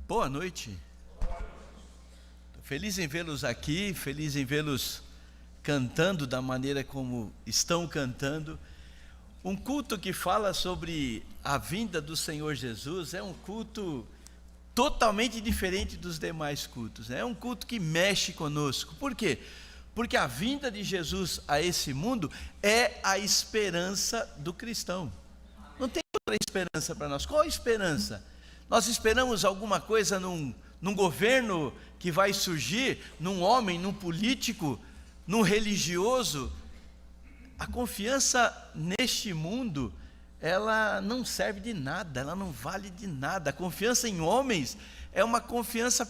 Boa noite. Feliz em vê-los aqui, feliz em vê-los cantando da maneira como estão cantando. Um culto que fala sobre a vinda do Senhor Jesus é um culto totalmente diferente dos demais cultos. É um culto que mexe conosco. Por quê? Porque a vinda de Jesus a esse mundo é a esperança do cristão. Não tem outra esperança para nós. Qual a esperança? Nós esperamos alguma coisa num governo que vai surgir, num homem, num político, num religioso. A confiança neste mundo, ela não serve de nada, ela não vale de nada. A confiança em homens é uma confiança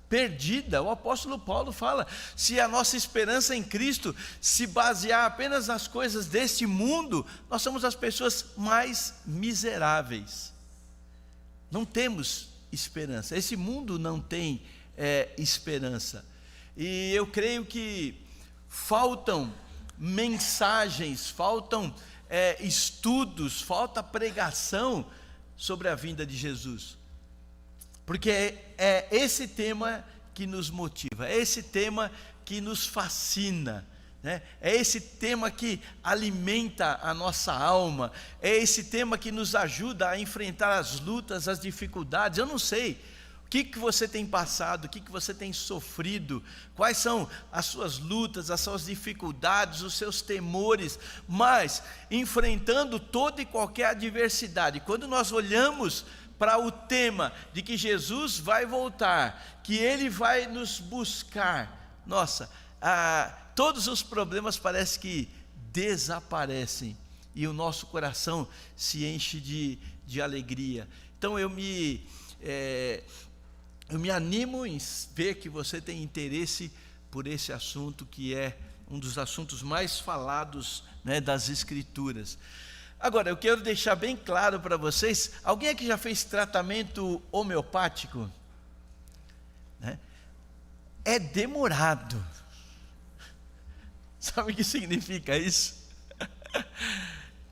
perdida. O apóstolo Paulo fala: se a nossa esperança em Cristo se basear apenas nas coisas deste mundo, nós somos as pessoas mais miseráveis. Não temos esperança. Esse mundo não tem esperança. E eu creio que faltam mensagens, faltam estudos, falta pregação sobre a vinda de Jesus. Porque é esse tema que nos motiva, é esse tema que nos fascina, né? É esse tema que alimenta a nossa alma, é esse tema que nos ajuda a enfrentar as lutas, as dificuldades. Eu não sei o que você tem passado, o que você tem sofrido, quais são as suas lutas, as suas dificuldades, os seus temores, mas enfrentando toda e qualquer adversidade, quando nós olhamos para o tema de que Jesus vai voltar, que Ele vai nos buscar, nossa, todos os problemas parece que desaparecem e o nosso coração se enche de alegria. Então eu me animo em ver que você tem interesse por esse assunto, que é um dos assuntos mais falados, né, das Escrituras. Agora, eu quero deixar bem claro para vocês: alguém aqui já fez tratamento homeopático? Né? É demorado. Sabe o que significa isso?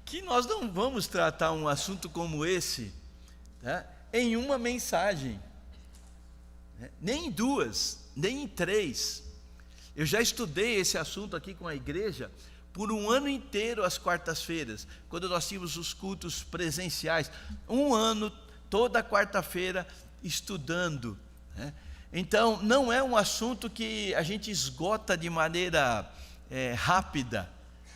Que nós não vamos tratar um assunto como esse, tá, em uma mensagem, nem em duas, nem em três. Eu já estudei esse assunto aqui com a igreja por um ano inteiro, às quartas-feiras, quando nós tínhamos os cultos presenciais, um ano, toda quarta-feira, estudando, né? Então, não é um assunto que a gente esgota de maneira rápida,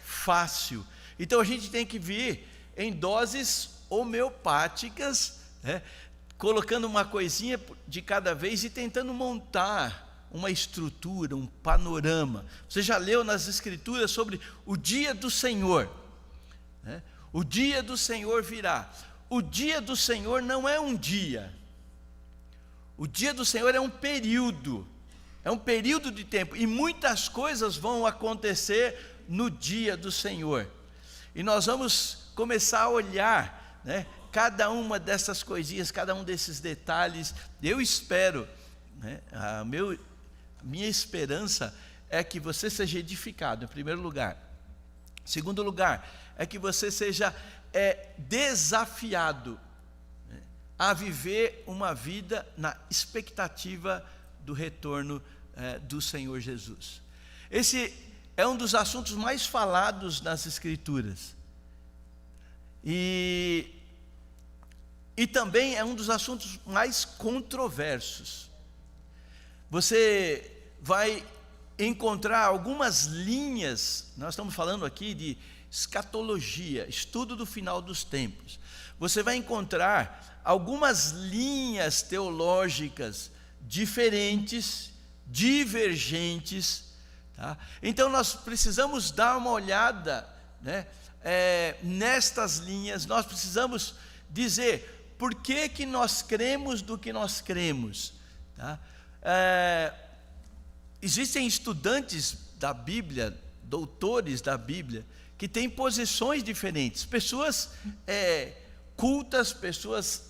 fácil. Então, a gente tem que vir em doses homeopáticas, né? Colocando uma coisinha de cada vez e tentando montar uma estrutura, um panorama. Você já leu nas Escrituras sobre o dia do Senhor, né? O dia do Senhor virá. O dia do Senhor não é um dia. O dia do Senhor é um período de tempo, e muitas coisas vão acontecer no dia do Senhor. E nós vamos começar a olhar, né, cada uma dessas coisinhas, cada um desses detalhes. Eu espero, né, minha esperança é que você seja edificado, em primeiro lugar. Em segundo lugar, é que você seja desafiado, né, a viver uma vida na expectativa do retorno do Senhor Jesus. Esse é um dos assuntos mais falados nas Escrituras. E também é um dos assuntos mais controversos. Você vai encontrar algumas linhas. Nós estamos falando aqui de escatologia, estudo do final dos tempos. Você vai encontrar algumas linhas teológicas diferentes, divergentes, tá? Então nós precisamos dar uma olhada, né, nestas linhas. Nós precisamos dizer por que nós cremos do que nós cremos, tá? Existem estudantes da Bíblia, doutores da Bíblia, que têm posições diferentes, pessoas cultas, pessoas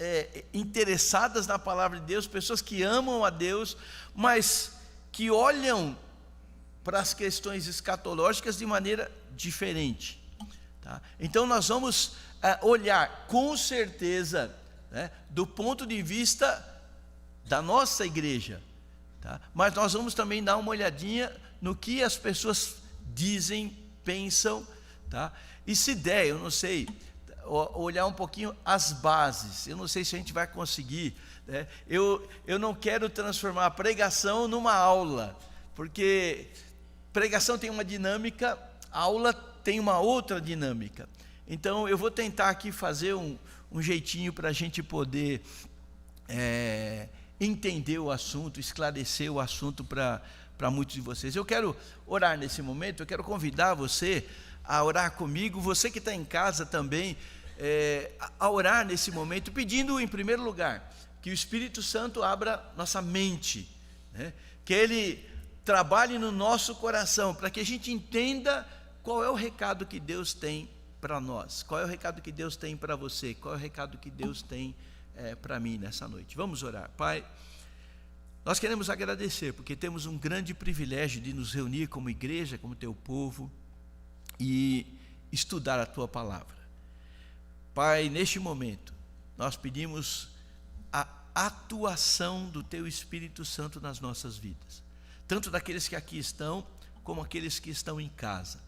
interessadas na palavra de Deus, pessoas que amam a Deus, mas que olham para as questões escatológicas de maneira diferente, tá? Então nós vamos olhar com certeza, né, do ponto de vista da nossa igreja, tá? Mas nós vamos também dar uma olhadinha no que as pessoas dizem, pensam, tá? E se der, eu não sei, olhar um pouquinho as bases. Eu não sei se a gente vai conseguir, né? Eu não quero transformar a pregação numa aula, porque pregação tem uma dinâmica, aula tem uma outra dinâmica. Então eu vou tentar aqui fazer um jeitinho para a gente poder entender o assunto, esclarecer o assunto para muitos de vocês. Eu quero orar nesse momento, eu quero convidar você a orar comigo, você que está em casa também, a orar nesse momento, pedindo em primeiro lugar que o Espírito Santo abra nossa mente, né? Que Ele trabalhe no nosso coração, para que a gente entenda qual é o recado que Deus tem para nós, qual é o recado que Deus tem para você, qual é o recado que Deus tem para mim nessa noite. Vamos orar. Pai, nós queremos agradecer, porque temos um grande privilégio de nos reunir como igreja, como teu povo, e estudar a tua palavra. Pai, neste momento, nós pedimos a atuação do teu Espírito Santo nas nossas vidas, tanto daqueles que aqui estão, como aqueles que estão em casa.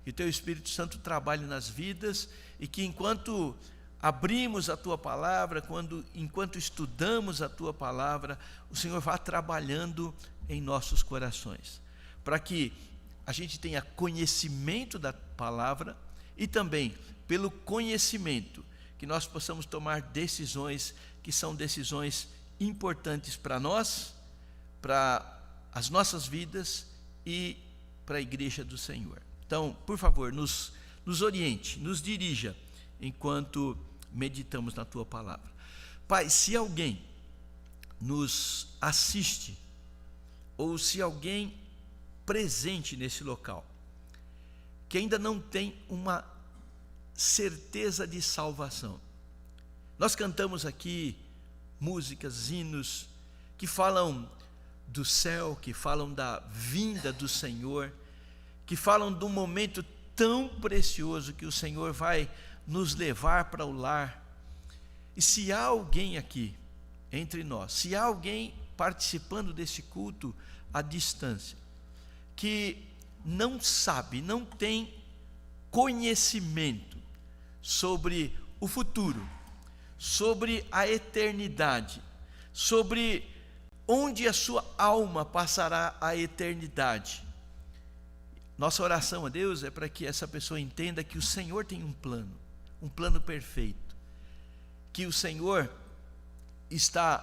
Que o teu Espírito Santo trabalhe nas vidas, e que enquanto abrimos a tua palavra, enquanto estudamos a tua palavra, o Senhor vá trabalhando em nossos corações, para que a gente tenha conhecimento da palavra, e também pelo conhecimento que nós possamos tomar decisões que são decisões importantes para nós, para as nossas vidas e para a igreja do Senhor. Então, por favor, nos oriente, nos dirija enquanto meditamos na tua palavra. Pai, se alguém nos assiste, ou se alguém presente nesse local, que ainda não tem uma certeza de salvação, nós cantamos aqui músicas, hinos, que falam do céu, que falam da vinda do Senhor, que falam de um momento tão precioso que o Senhor vai nos levar para o lar. E se há alguém aqui entre nós, se há alguém participando desse culto à distância, que não sabe, não tem conhecimento sobre o futuro, sobre a eternidade, sobre onde a sua alma passará a eternidade, nossa oração a Deus é para que essa pessoa entenda que o Senhor tem um plano perfeito, que o Senhor está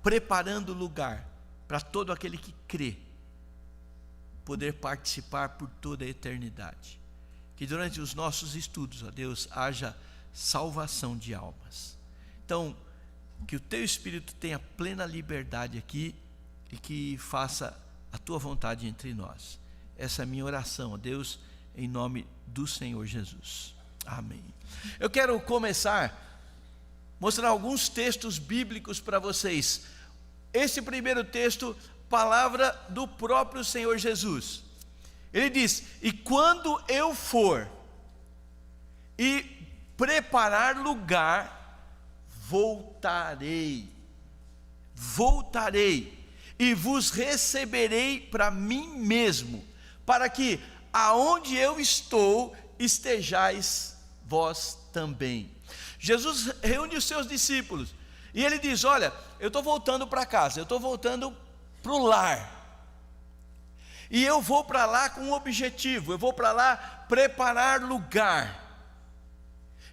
preparando o lugar para todo aquele que crê poder participar por toda a eternidade. Que durante os nossos estudos, ó Deus, haja salvação de almas. Então, que o teu Espírito tenha plena liberdade aqui e que faça a tua vontade entre nós. Essa é a minha oração, ó Deus, em nome do Senhor Jesus. Amém. Eu quero começar mostrar alguns textos bíblicos para vocês. Esse primeiro texto, palavra do próprio Senhor Jesus. Ele diz: e quando eu for e preparar lugar, voltarei e vos receberei para mim mesmo, para que aonde eu estou estejais vós também. Jesus reúne os seus discípulos e ele diz: olha, eu estou voltando para casa, eu estou voltando para o lar, e eu vou para lá com um objetivo, eu vou para lá preparar lugar,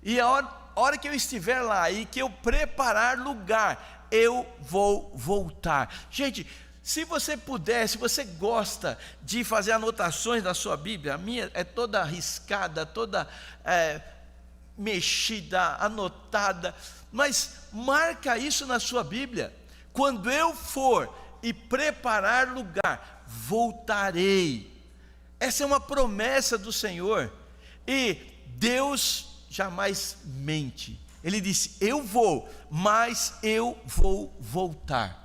e a hora que eu estiver lá e que eu preparar lugar, eu vou voltar. Gente, se você puder, se você gosta de fazer anotações na sua Bíblia, a minha é toda riscada, toda mexida, anotada, mas marca isso na sua Bíblia: quando eu for e preparar lugar, voltarei. Essa é uma promessa do Senhor, e Deus jamais mente. Ele disse: eu vou, mas eu vou voltar.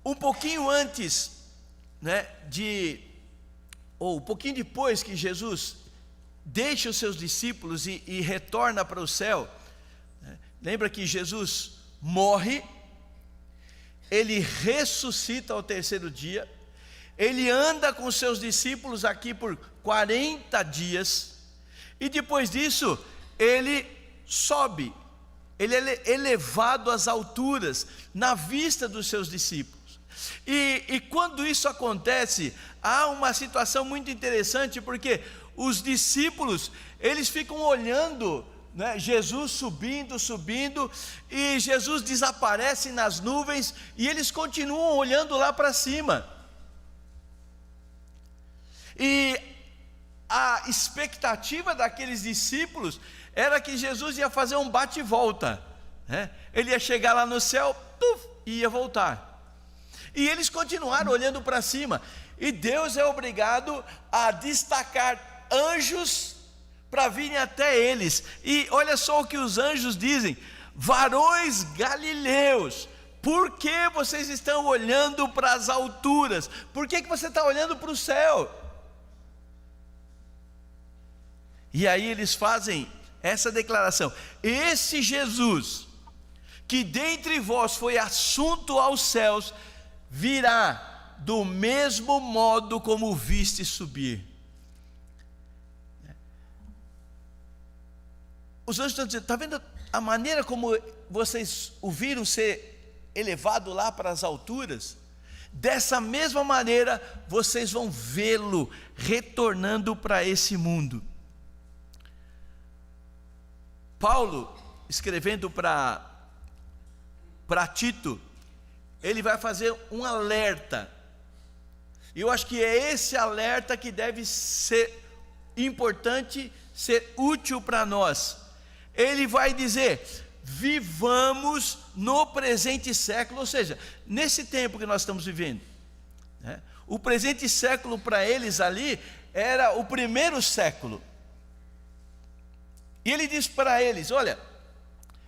Um pouquinho antes, ou um pouquinho depois que Jesus deixa os seus discípulos e retorna para o céu, lembra que Jesus morre, ele ressuscita ao terceiro dia, ele anda com seus discípulos aqui por 40 dias, e depois disso, ele sobe, ele é elevado às alturas, na vista dos seus discípulos. E quando isso acontece, há uma situação muito interessante, porque os discípulos, eles ficam olhando, né, Jesus subindo, e Jesus desaparece nas nuvens, e eles continuam olhando lá para cima. E a expectativa daqueles discípulos era que Jesus ia fazer um bate e volta, né? Ele ia chegar lá no céu, e ia voltar. E eles continuaram olhando para cima, e Deus é obrigado a destacar anjos para virem até eles. E olha só o que os anjos dizem: varões galileus, por que vocês estão olhando para as alturas? Por que você está olhando para o céu? E aí eles fazem essa declaração: esse Jesus, que dentre vós foi assunto aos céus, virá do mesmo modo como o viste subir. Os anjos estão dizendo: está vendo a maneira como vocês o viram ser elevado lá para as alturas? Dessa mesma maneira vocês vão vê-lo retornando para esse mundo. Paulo, escrevendo para Tito, ele vai fazer um alerta, e eu acho que é esse alerta que deve ser importante, ser útil para nós. Ele vai dizer: vivamos no presente século, ou seja, nesse tempo que nós estamos vivendo, né? O presente século para eles ali era o primeiro século. E ele diz para eles: olha,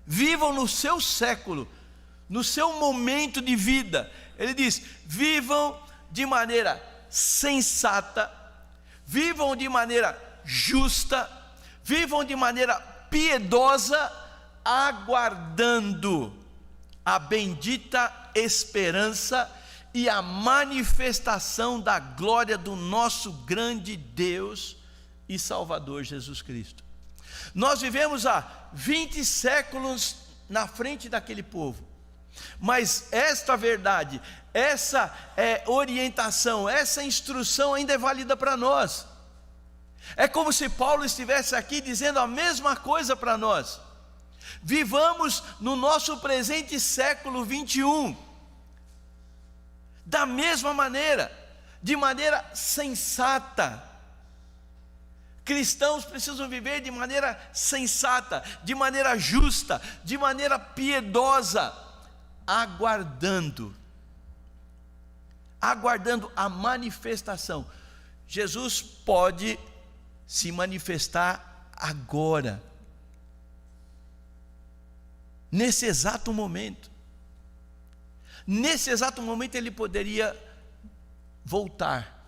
vivam no seu século, no seu momento de vida. Ele diz: vivam de maneira sensata, vivam de maneira justa, vivam de maneira piedosa, aguardando a bendita esperança e a manifestação da glória do nosso grande Deus e Salvador Jesus Cristo. Nós vivemos há 20 séculos na frente daquele povo, mas esta verdade, essa orientação, essa instrução ainda é válida para nós. É como se Paulo estivesse aqui dizendo a mesma coisa para nós. Vivamos no nosso presente século 21 da mesma maneira, de maneira sensata. Cristãos precisam viver de maneira sensata, de maneira justa, de maneira piedosa, aguardando a manifestação. Jesus pode se manifestar agora, nesse exato momento. Nesse exato momento ele poderia voltar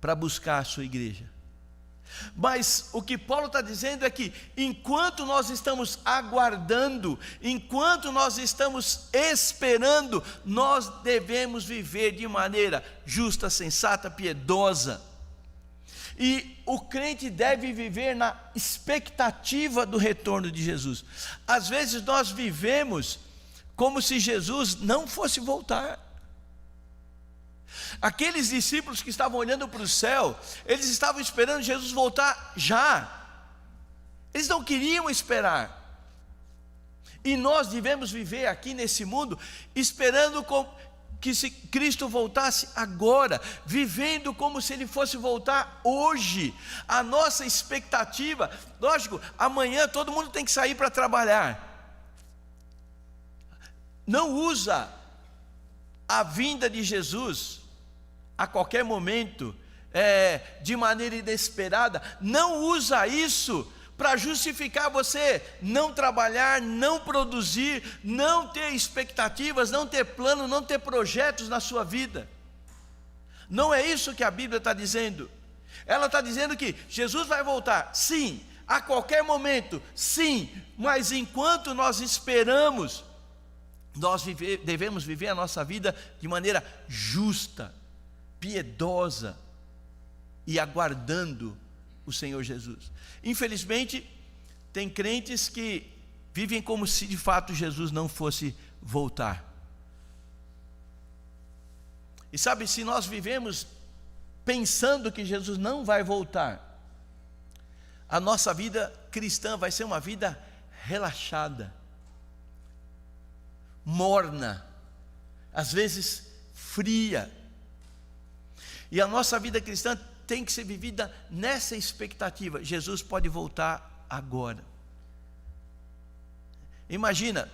para buscar a sua igreja. Mas o que Paulo está dizendo é que enquanto nós estamos aguardando, enquanto nós estamos esperando, nós devemos viver de maneira justa, sensata, piedosa. E o crente deve viver na expectativa do retorno de Jesus. Às vezes nós vivemos como se Jesus não fosse voltar. Aqueles discípulos que estavam olhando para o céu, eles estavam esperando Jesus voltar já. Eles não queriam esperar. E nós devemos viver aqui nesse mundo esperando que se Cristo voltasse agora, vivendo como se Ele fosse voltar hoje. A nossa expectativa, lógico, amanhã todo mundo tem que sair para trabalhar. Não usa a vinda de Jesus a qualquer momento, de maneira inesperada. Não usa isso para justificar você não trabalhar, não produzir, não ter expectativas, não ter plano, não ter projetos na sua vida. Não é isso que a Bíblia está dizendo. Ela está dizendo que Jesus vai voltar, sim, a qualquer momento, sim, mas enquanto nós esperamos, nós devemos viver a nossa vida de maneira justa, piedosa e aguardando o Senhor Jesus. Infelizmente, tem crentes que vivem como se de fato Jesus não fosse voltar. E sabe, se nós vivemos pensando que Jesus não vai voltar, a nossa vida cristã vai ser uma vida relaxada, morna, às vezes fria. E a nossa vida cristã tem que ser vivida nessa expectativa: Jesus pode voltar agora. Imagina,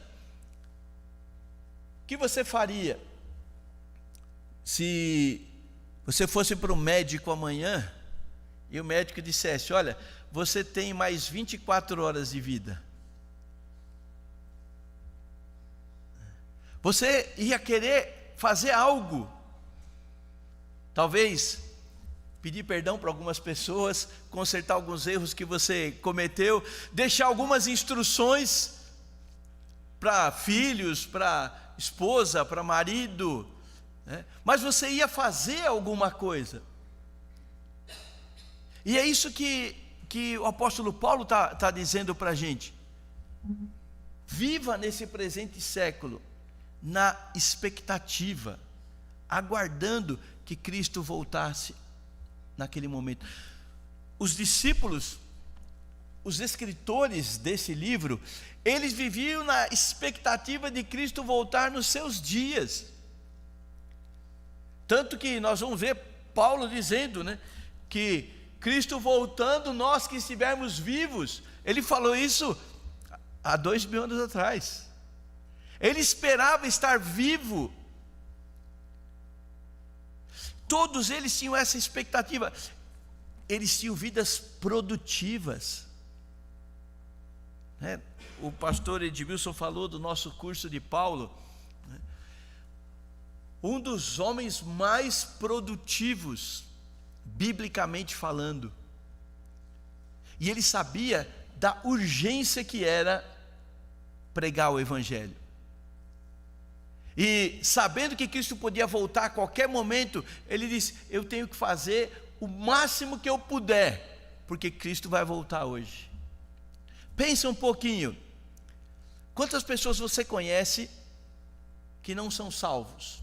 o que você faria se você fosse para o médico amanhã e o médico dissesse: olha, você tem mais 24 horas de vida? Você ia querer fazer algo, talvez pedir perdão para algumas pessoas, consertar alguns erros que você cometeu, deixar algumas instruções para filhos, para esposa, para marido, né? Mas você ia fazer alguma coisa. E é isso que o apóstolo Paulo está dizendo para a gente: viva nesse presente século na expectativa, aguardando que Cristo voltasse naquele momento. Os discípulos, os escritores desse livro, eles viviam na expectativa de Cristo voltar nos seus dias. Tanto que nós vamos ver Paulo dizendo, né, que Cristo voltando, nós que estivermos vivos. Ele falou isso há 2000 anos atrás. Ele esperava estar vivo. Todos eles tinham essa expectativa. Eles tinham vidas produtivas, né? O pastor Edmilson falou do nosso curso de Paulo, né? Um dos homens mais produtivos, biblicamente falando. E ele sabia da urgência que era pregar o Evangelho. E sabendo que Cristo podia voltar a qualquer momento, ele disse: eu tenho que fazer o máximo que eu puder, porque Cristo vai voltar hoje. Pensa um pouquinho, quantas pessoas você conhece que não são salvos?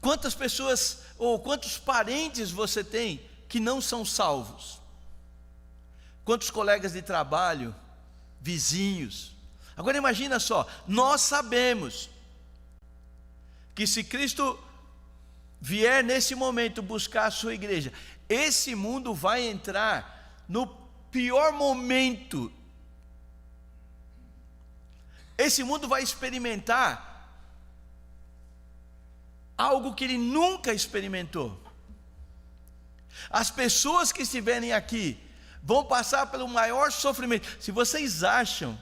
Quantas pessoas ou quantos parentes você tem que não são salvos? Quantos colegas de trabalho, vizinhos? Agora imagina só, nós sabemos que se Cristo vier nesse momento buscar a sua igreja, esse mundo vai entrar no pior momento. Esse mundo vai experimentar algo que ele nunca experimentou. As pessoas que estiverem aqui vão passar pelo maior sofrimento. Se vocês acham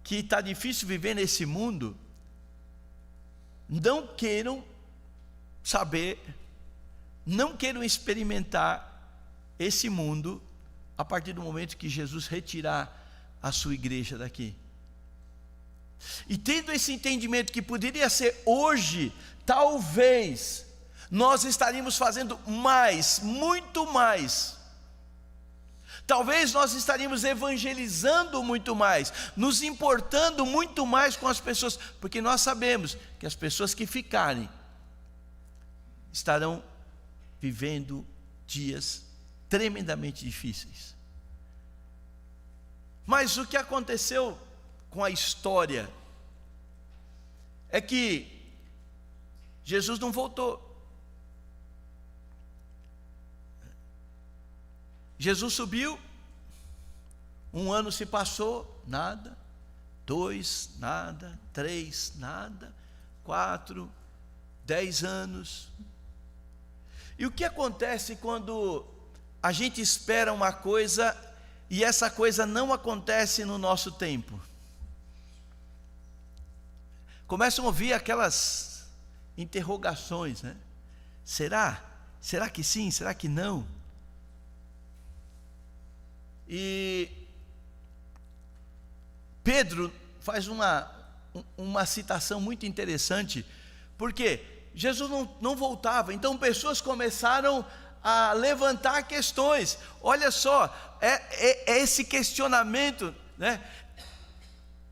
que está difícil viver nesse mundo, não queiram saber, não queiram experimentar esse mundo a partir do momento que Jesus retirar a sua igreja daqui. E tendo esse entendimento que poderia ser hoje, talvez nós estaríamos fazendo mais, muito mais. Talvez nós estaríamos evangelizando muito mais, nos importando muito mais com as pessoas, porque nós sabemos que as pessoas que ficarem estarão vivendo dias tremendamente difíceis. Mas o que aconteceu com a história é que Jesus não voltou. Jesus subiu, 1 ano se passou, nada, 2, nada, 3, nada, 4, 10 anos. E o que acontece quando a gente espera uma coisa e essa coisa não acontece no nosso tempo? Começam a ouvir aquelas interrogações, né? Será? Será que sim? Será que não? E Pedro faz uma uma citação muito interessante, porque Jesus não voltava, então pessoas começaram a levantar questões. Olha só, é esse questionamento, né?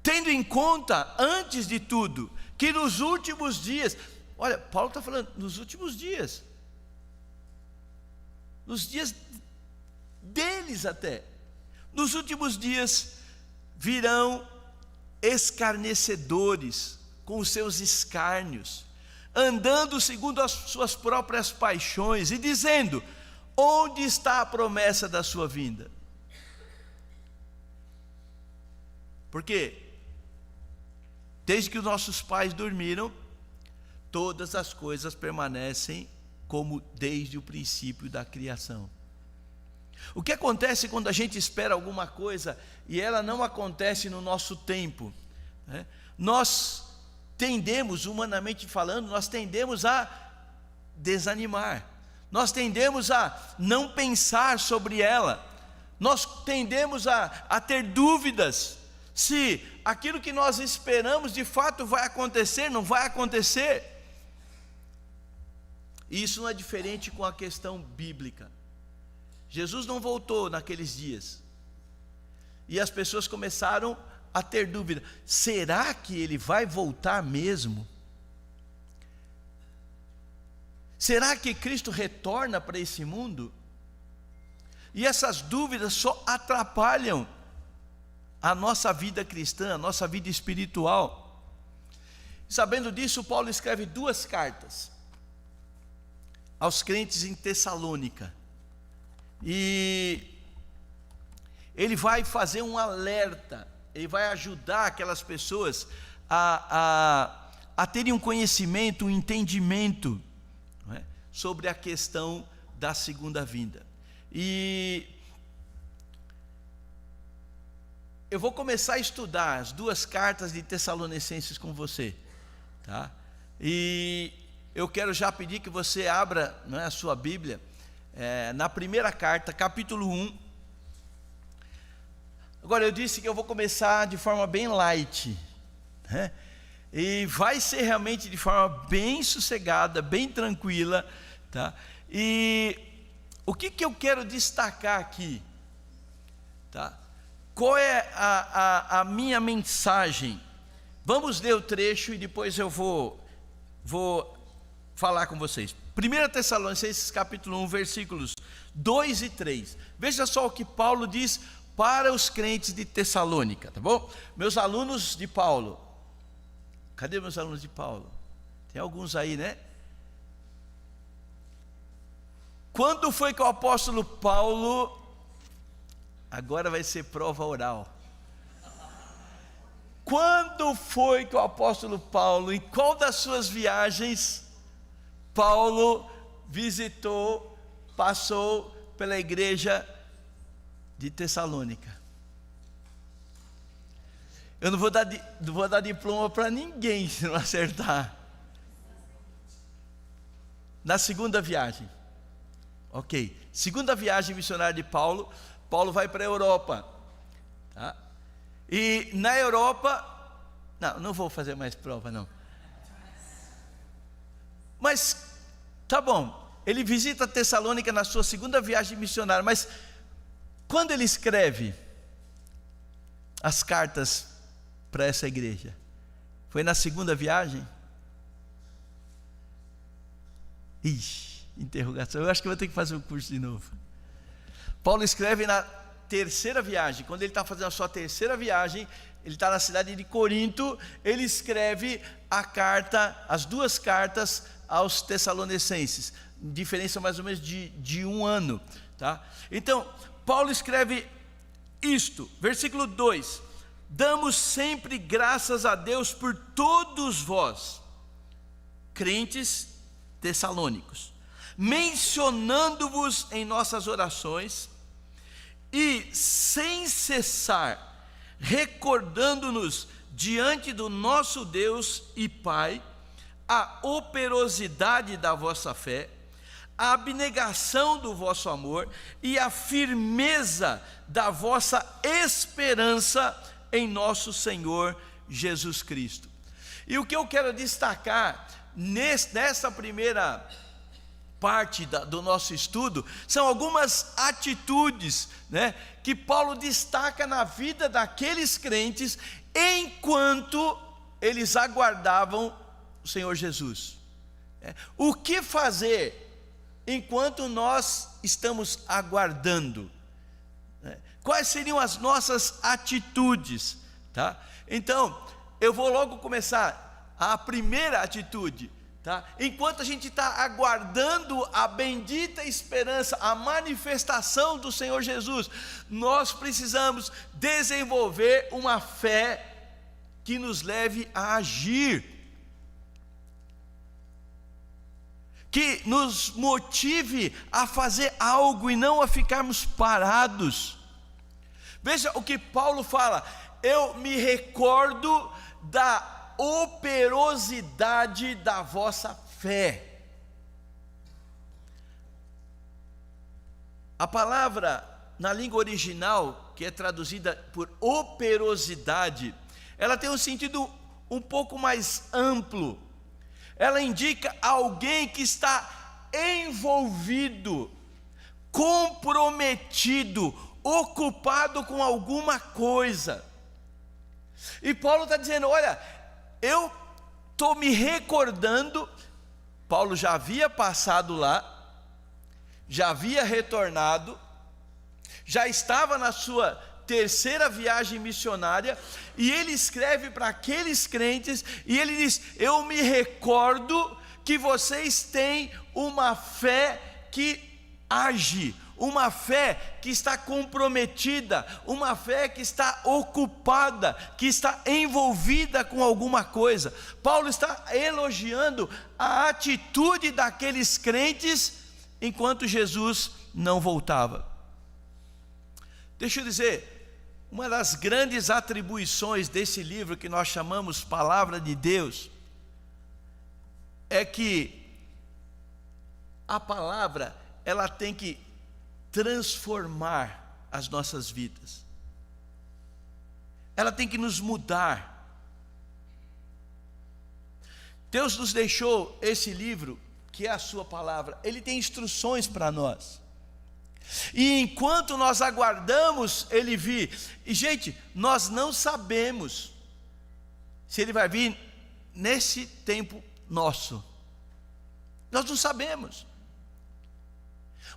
Tendo em conta, antes de tudo, que nos últimos dias, olha, Paulo está falando, nos últimos dias, nos dias deles até, nos últimos dias virão escarnecedores com os seus escárnios, andando segundo as suas próprias paixões e dizendo: onde está a promessa da sua vinda? Porque desde que os nossos pais dormiram, todas as coisas permanecem como desde o princípio da criação. O que acontece quando a gente espera alguma coisa e ela não acontece no nosso tempo, né? Nós tendemos, humanamente falando, nós tendemos a desanimar, nós tendemos a não pensar sobre ela, nós tendemos a ter dúvidas se aquilo que nós esperamos de fato vai acontecer, não vai acontecer. E isso não é diferente com a questão bíblica. Jesus não voltou naqueles dias, e as pessoas começaram a ter dúvida: será que ele vai voltar mesmo? Será que Cristo retorna para esse mundo? E essas dúvidas só atrapalham a nossa vida cristã, a nossa vida espiritual. Sabendo disso, Paulo escreve 2 cartas aos crentes em Tessalônica, e ele vai fazer um alerta, ele vai ajudar aquelas pessoas a terem um conhecimento, um entendimento, não é, sobre a questão da segunda vinda. E eu vou começar a estudar as 2 cartas de Tessalonicenses com você, tá? E eu quero já pedir que você abra, não é, a sua Bíblia, na primeira carta, capítulo 1. Agora, eu disse que eu vou começar de forma bem light, né? E vai ser realmente de forma bem sossegada, bem tranquila, tá? E o que eu quero destacar aqui, tá? Qual é a minha mensagem? Vamos ler o trecho e depois eu vou falar com vocês. 1 Tessalonicenses capítulo 1, versículos 2 e 3. Veja só o que Paulo diz para os crentes de Tessalônica, tá bom? Meus alunos de Paulo. Cadê meus alunos de Paulo? Tem alguns aí, né? Quando foi que o apóstolo Paulo... Agora vai ser prova oral. Quando foi que o apóstolo Paulo, em qual das suas viagens, Paulo visitou, passou pela igreja de Tessalônica? Eu não vou dar diploma para ninguém se não acertar. Na segunda viagem. Ok. Segunda viagem missionária de Paulo. Paulo vai para a Europa, tá? E na Europa, não vou fazer mais prova não. Mas, tá bom, ele visita Tessalônica na sua segunda viagem missionária, mas quando ele escreve as cartas para essa igreja? Foi na segunda viagem? Ixi, interrogação, eu acho que eu vou ter que fazer o curso de novo. Paulo escreve na terceira viagem. Quando ele está fazendo a sua terceira viagem, ele está na cidade de Corinto, ele escreve a carta, as 2 cartas aos Tessalonicenses, diferença mais ou menos de 1 ano, tá? Então, Paulo escreve isto, versículo 2: damos sempre graças a Deus por todos vós, crentes tessalônicos, mencionando-vos em nossas orações e sem cessar recordando-nos diante do nosso Deus e Pai a operosidade da vossa fé, a abnegação do vosso amor e a firmeza da vossa esperança em nosso Senhor Jesus Cristo. E o que eu quero destacar nessa primeira parte do nosso estudo são algumas atitudes, né, que Paulo destaca na vida daqueles crentes enquanto eles aguardavam o Senhor Jesus. O que fazer enquanto nós estamos aguardando? Quais seriam as nossas atitudes, tá? Então, eu vou logo começar a primeira atitude, tá? Enquanto a gente está aguardando a bendita esperança, a manifestação do Senhor Jesus, nós precisamos desenvolver uma fé que nos leve a agir, que nos motive a fazer algo e não a ficarmos parados. Veja o que Paulo fala: eu me recordo da operosidade da vossa fé. A palavra na língua original, que é traduzida por operosidade, ela tem um sentido um pouco mais amplo. Ela indica alguém que está envolvido, comprometido, ocupado com alguma coisa. E Paulo está dizendo: olha, eu estou me recordando. Paulo já havia passado lá, já havia retornado, já estava na sua terceira viagem missionária, e ele escreve para aqueles crentes, e ele diz: eu me recordo que vocês têm uma fé que age, uma fé que está comprometida, uma fé que está ocupada, que está envolvida com alguma coisa. Paulo está elogiando a atitude daqueles crentes enquanto Jesus não voltava. Deixa eu dizer, uma das grandes atribuições desse livro que nós chamamos Palavra de Deus é que a palavra, ela tem que transformar as nossas vidas, ela tem que nos mudar. Deus nos deixou esse livro, que é a sua palavra, ele tem instruções para nós, e enquanto nós aguardamos ele vir, e gente, nós não sabemos se ele vai vir nesse tempo nosso, nós não sabemos.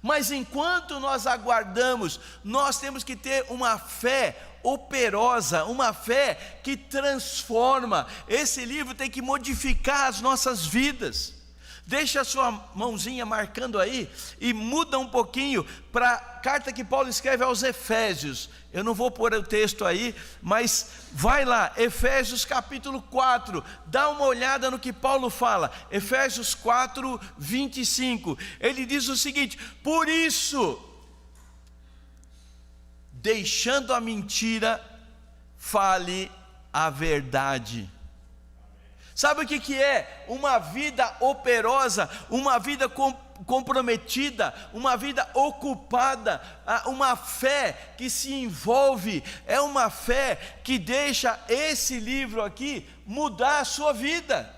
Mas enquanto nós aguardamos, nós temos que ter uma fé operosa, uma fé que transforma. Esse livro tem que modificar as nossas vidas. Deixa a sua mãozinha marcando aí e muda um pouquinho para a carta que Paulo escreve aos Efésios. Eu não vou pôr o texto aí, mas vai lá, Efésios capítulo 4, dá uma olhada no que Paulo fala. Efésios 4, 25, ele diz o seguinte: por isso, deixando a mentira, fale a verdade. Sabe o que é uma vida operosa, uma vida comprometida, uma vida ocupada, uma fé que se envolve, é uma fé que deixa esse livro aqui mudar a sua vida.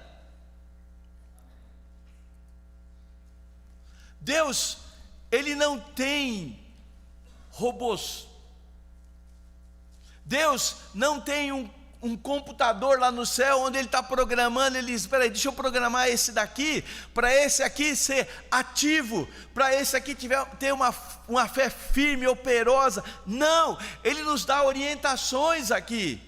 Deus, ele não tem robôs. Deus não tem um computador lá no céu onde ele está programando. Ele diz: espera aí, deixa eu programar esse daqui, para esse aqui ser ativo, para esse aqui ter uma fé firme, operosa. Não, ele nos dá orientações aqui,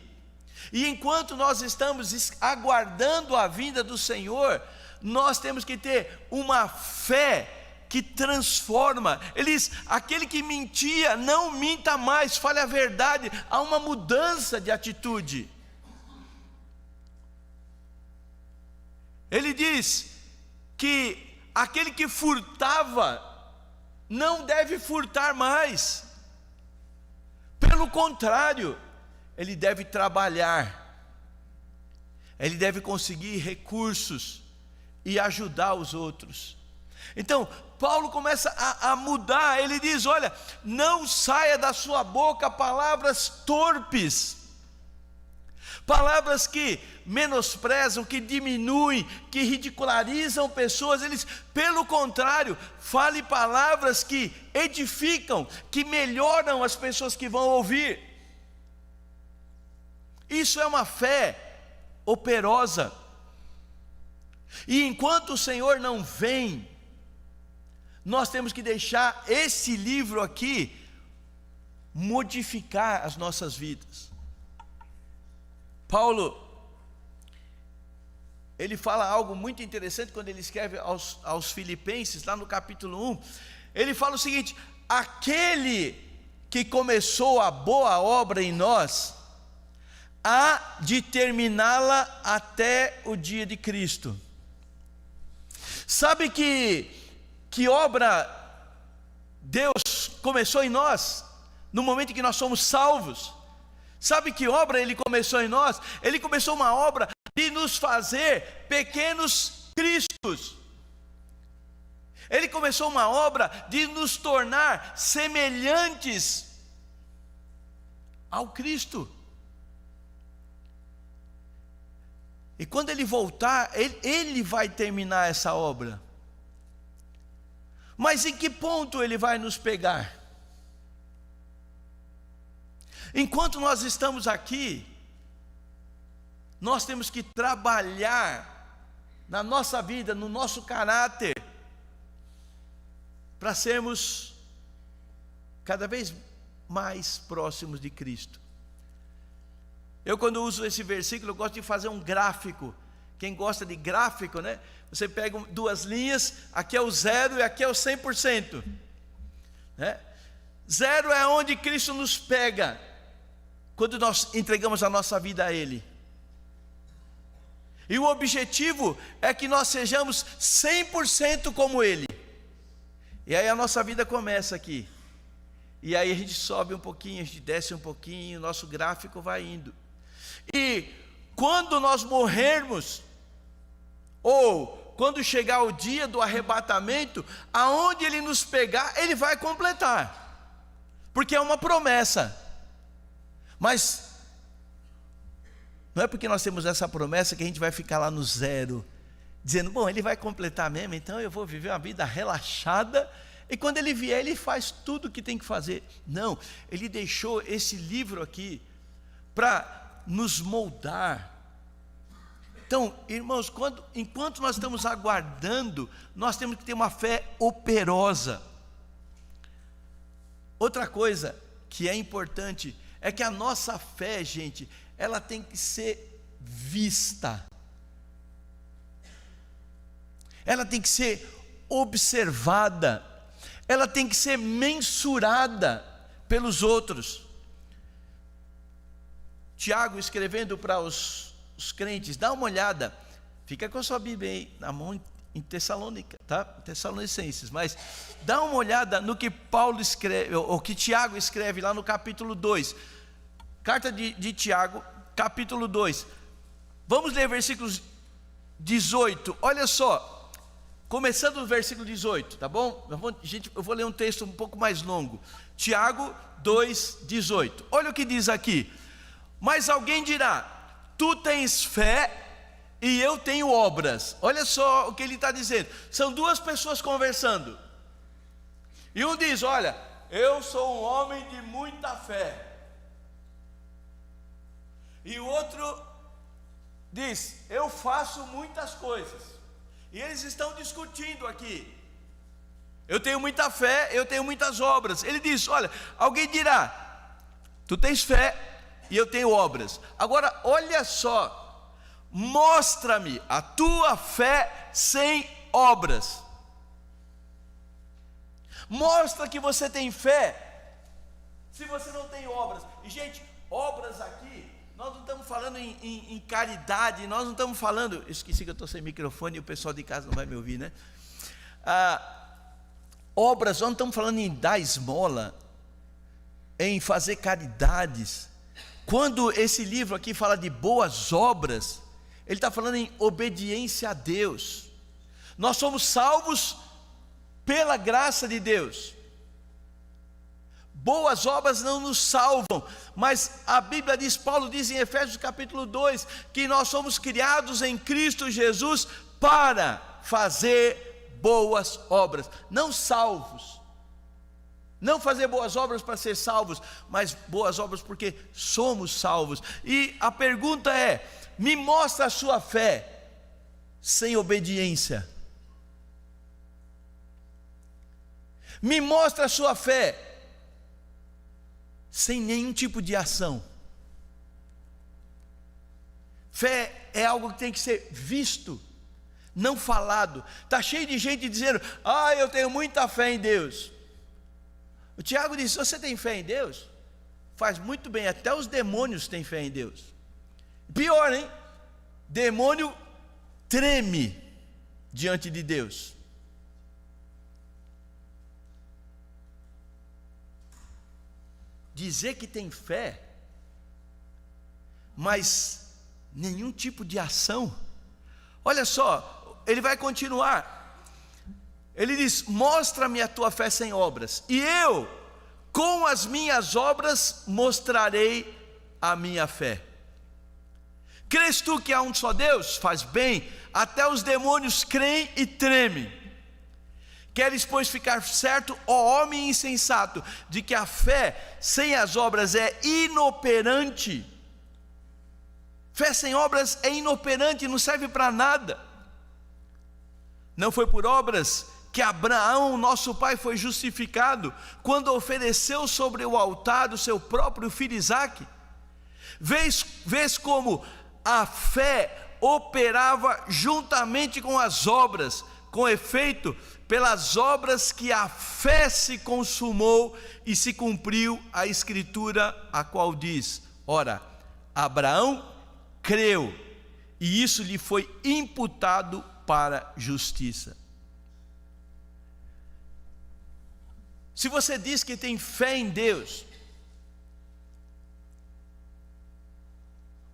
e enquanto nós estamos aguardando a vinda do Senhor, nós temos que ter uma fé que transforma. Ele diz: aquele que mentia, não minta mais, fale a verdade. Há uma mudança de atitude. Ele diz que aquele que furtava não deve furtar mais, pelo contrário, ele deve trabalhar, ele deve conseguir recursos e ajudar os outros. Então Paulo começa a mudar. Ele diz: olha, não saia da sua boca palavras torpes, palavras que menosprezam, que diminuem, que ridicularizam pessoas. Eles, pelo contrário, fale palavras que edificam, que melhoram as pessoas que vão ouvir. Isso é uma fé operosa. E enquanto o Senhor não vem, nós temos que deixar esse livro aqui modificar as nossas vidas. Paulo, ele fala algo muito interessante quando ele escreve aos Filipenses, lá no capítulo 1. Ele fala o seguinte: aquele que começou a boa obra em nós, há de terminá-la até o dia de Cristo. Sabe que obra Deus começou em nós, no momento em que nós somos salvos? Sabe que obra Ele começou em nós? Ele começou uma obra de nos fazer pequenos Cristos. Ele começou uma obra de nos tornar semelhantes ao Cristo. E quando Ele voltar, Ele vai terminar essa obra. Mas em que ponto Ele vai nos pegar? Enquanto nós estamos aqui, nós temos que trabalhar na nossa vida, no nosso caráter, para sermos cada vez mais próximos de Cristo. Eu, quando uso esse versículo, eu gosto de fazer um gráfico. Quem gosta de gráfico, né? Você pega duas linhas, aqui é o 0 e aqui é o 100%, né? 0 é onde Cristo nos pega, quando nós entregamos a nossa vida a Ele. E o objetivo é que nós sejamos 100% como Ele. E aí a nossa vida começa aqui. E aí a gente sobe um pouquinho, a gente desce um pouquinho, o nosso gráfico vai indo. E quando nós morrermos, ou quando chegar o dia do arrebatamento, aonde Ele nos pegar, Ele vai completar, porque é uma promessa. Mas não é porque nós temos essa promessa que a gente vai ficar lá no 0, dizendo, bom, Ele vai completar mesmo, então eu vou viver uma vida relaxada, e quando Ele vier, Ele faz tudo o que tem que fazer. Não, Ele deixou esse livro aqui para nos moldar. Então, irmãos, enquanto nós estamos aguardando, nós temos que ter uma fé operosa. Outra coisa que é importante é que a nossa fé, gente, ela tem que ser vista, ela tem que ser observada, ela tem que ser mensurada pelos outros. Tiago, escrevendo para os crentes, dá uma olhada, fica com a sua Bíblia aí na mão, em Tessalônica, tá? Tessalonicenses, mas dá uma olhada no que Paulo escreve, ou que Tiago escreve lá no capítulo 2, carta de Tiago, capítulo 2, vamos ler versículos 18, olha só, começando no versículo 18, tá bom? Eu vou ler um texto um pouco mais longo, Tiago 2, 18, olha o que diz aqui: mas alguém dirá, tu tens fé e eu tenho obras. Olha só o que ele está dizendo. São duas pessoas conversando, e um diz, olha, eu sou um homem de muita fé, e o outro diz, eu faço muitas coisas. E eles estão discutindo aqui. Eu tenho muita fé, eu tenho muitas obras. Ele diz, olha, alguém dirá, tu tens fé e eu tenho obras. Agora olha só, mostra-me a tua fé sem obras. Mostra que você tem fé se você não tem obras. E gente, obras aqui, nós não estamos falando em caridade, nós não estamos falando, esqueci que eu estou sem microfone e o pessoal de casa não vai me ouvir, né? Obras, nós não estamos falando em dar esmola, em fazer caridades. Quando esse livro aqui fala de boas obras, ele está falando em obediência a Deus. Nós somos salvos pela graça de Deus. Boas obras não nos salvam, mas a Bíblia diz, Paulo diz em Efésios capítulo 2, que nós somos criados em Cristo Jesus para fazer boas obras, não salvos. Não fazer boas obras para ser salvos, mas boas obras porque somos salvos. E a pergunta é: me mostra a sua fé sem obediência. Me mostra a sua fé sem nenhum tipo de ação. Fé é algo que tem que ser visto, não falado. Está cheio de gente dizendo: eu tenho muita fé em Deus. O Tiago disse: se você tem fé em Deus, faz muito bem, até os demônios têm fé em Deus. Pior, hein? Demônio treme diante de Deus. Dizer que tem fé, mas nenhum tipo de ação. Olha só, ele vai continuar. Ele diz: mostra-me a tua fé sem obras, e eu, com as minhas obras, mostrarei a minha fé. Crês tu que há um só Deus? Faz bem, até os demônios creem e tremem. Queres, pois, ficar certo, ó homem insensato, de que a fé sem as obras é inoperante. Fé sem obras é inoperante, não serve para nada. Não foi por obras que Abraão, nosso pai, foi justificado, quando ofereceu sobre o altar o seu próprio filho Isaque? Vês como a fé operava juntamente com as obras. Com efeito, pelas obras que a fé se consumou e se cumpriu a escritura, a qual diz: ora, Abraão creu, e isso lhe foi imputado para justiça. Se você diz que tem fé em Deus,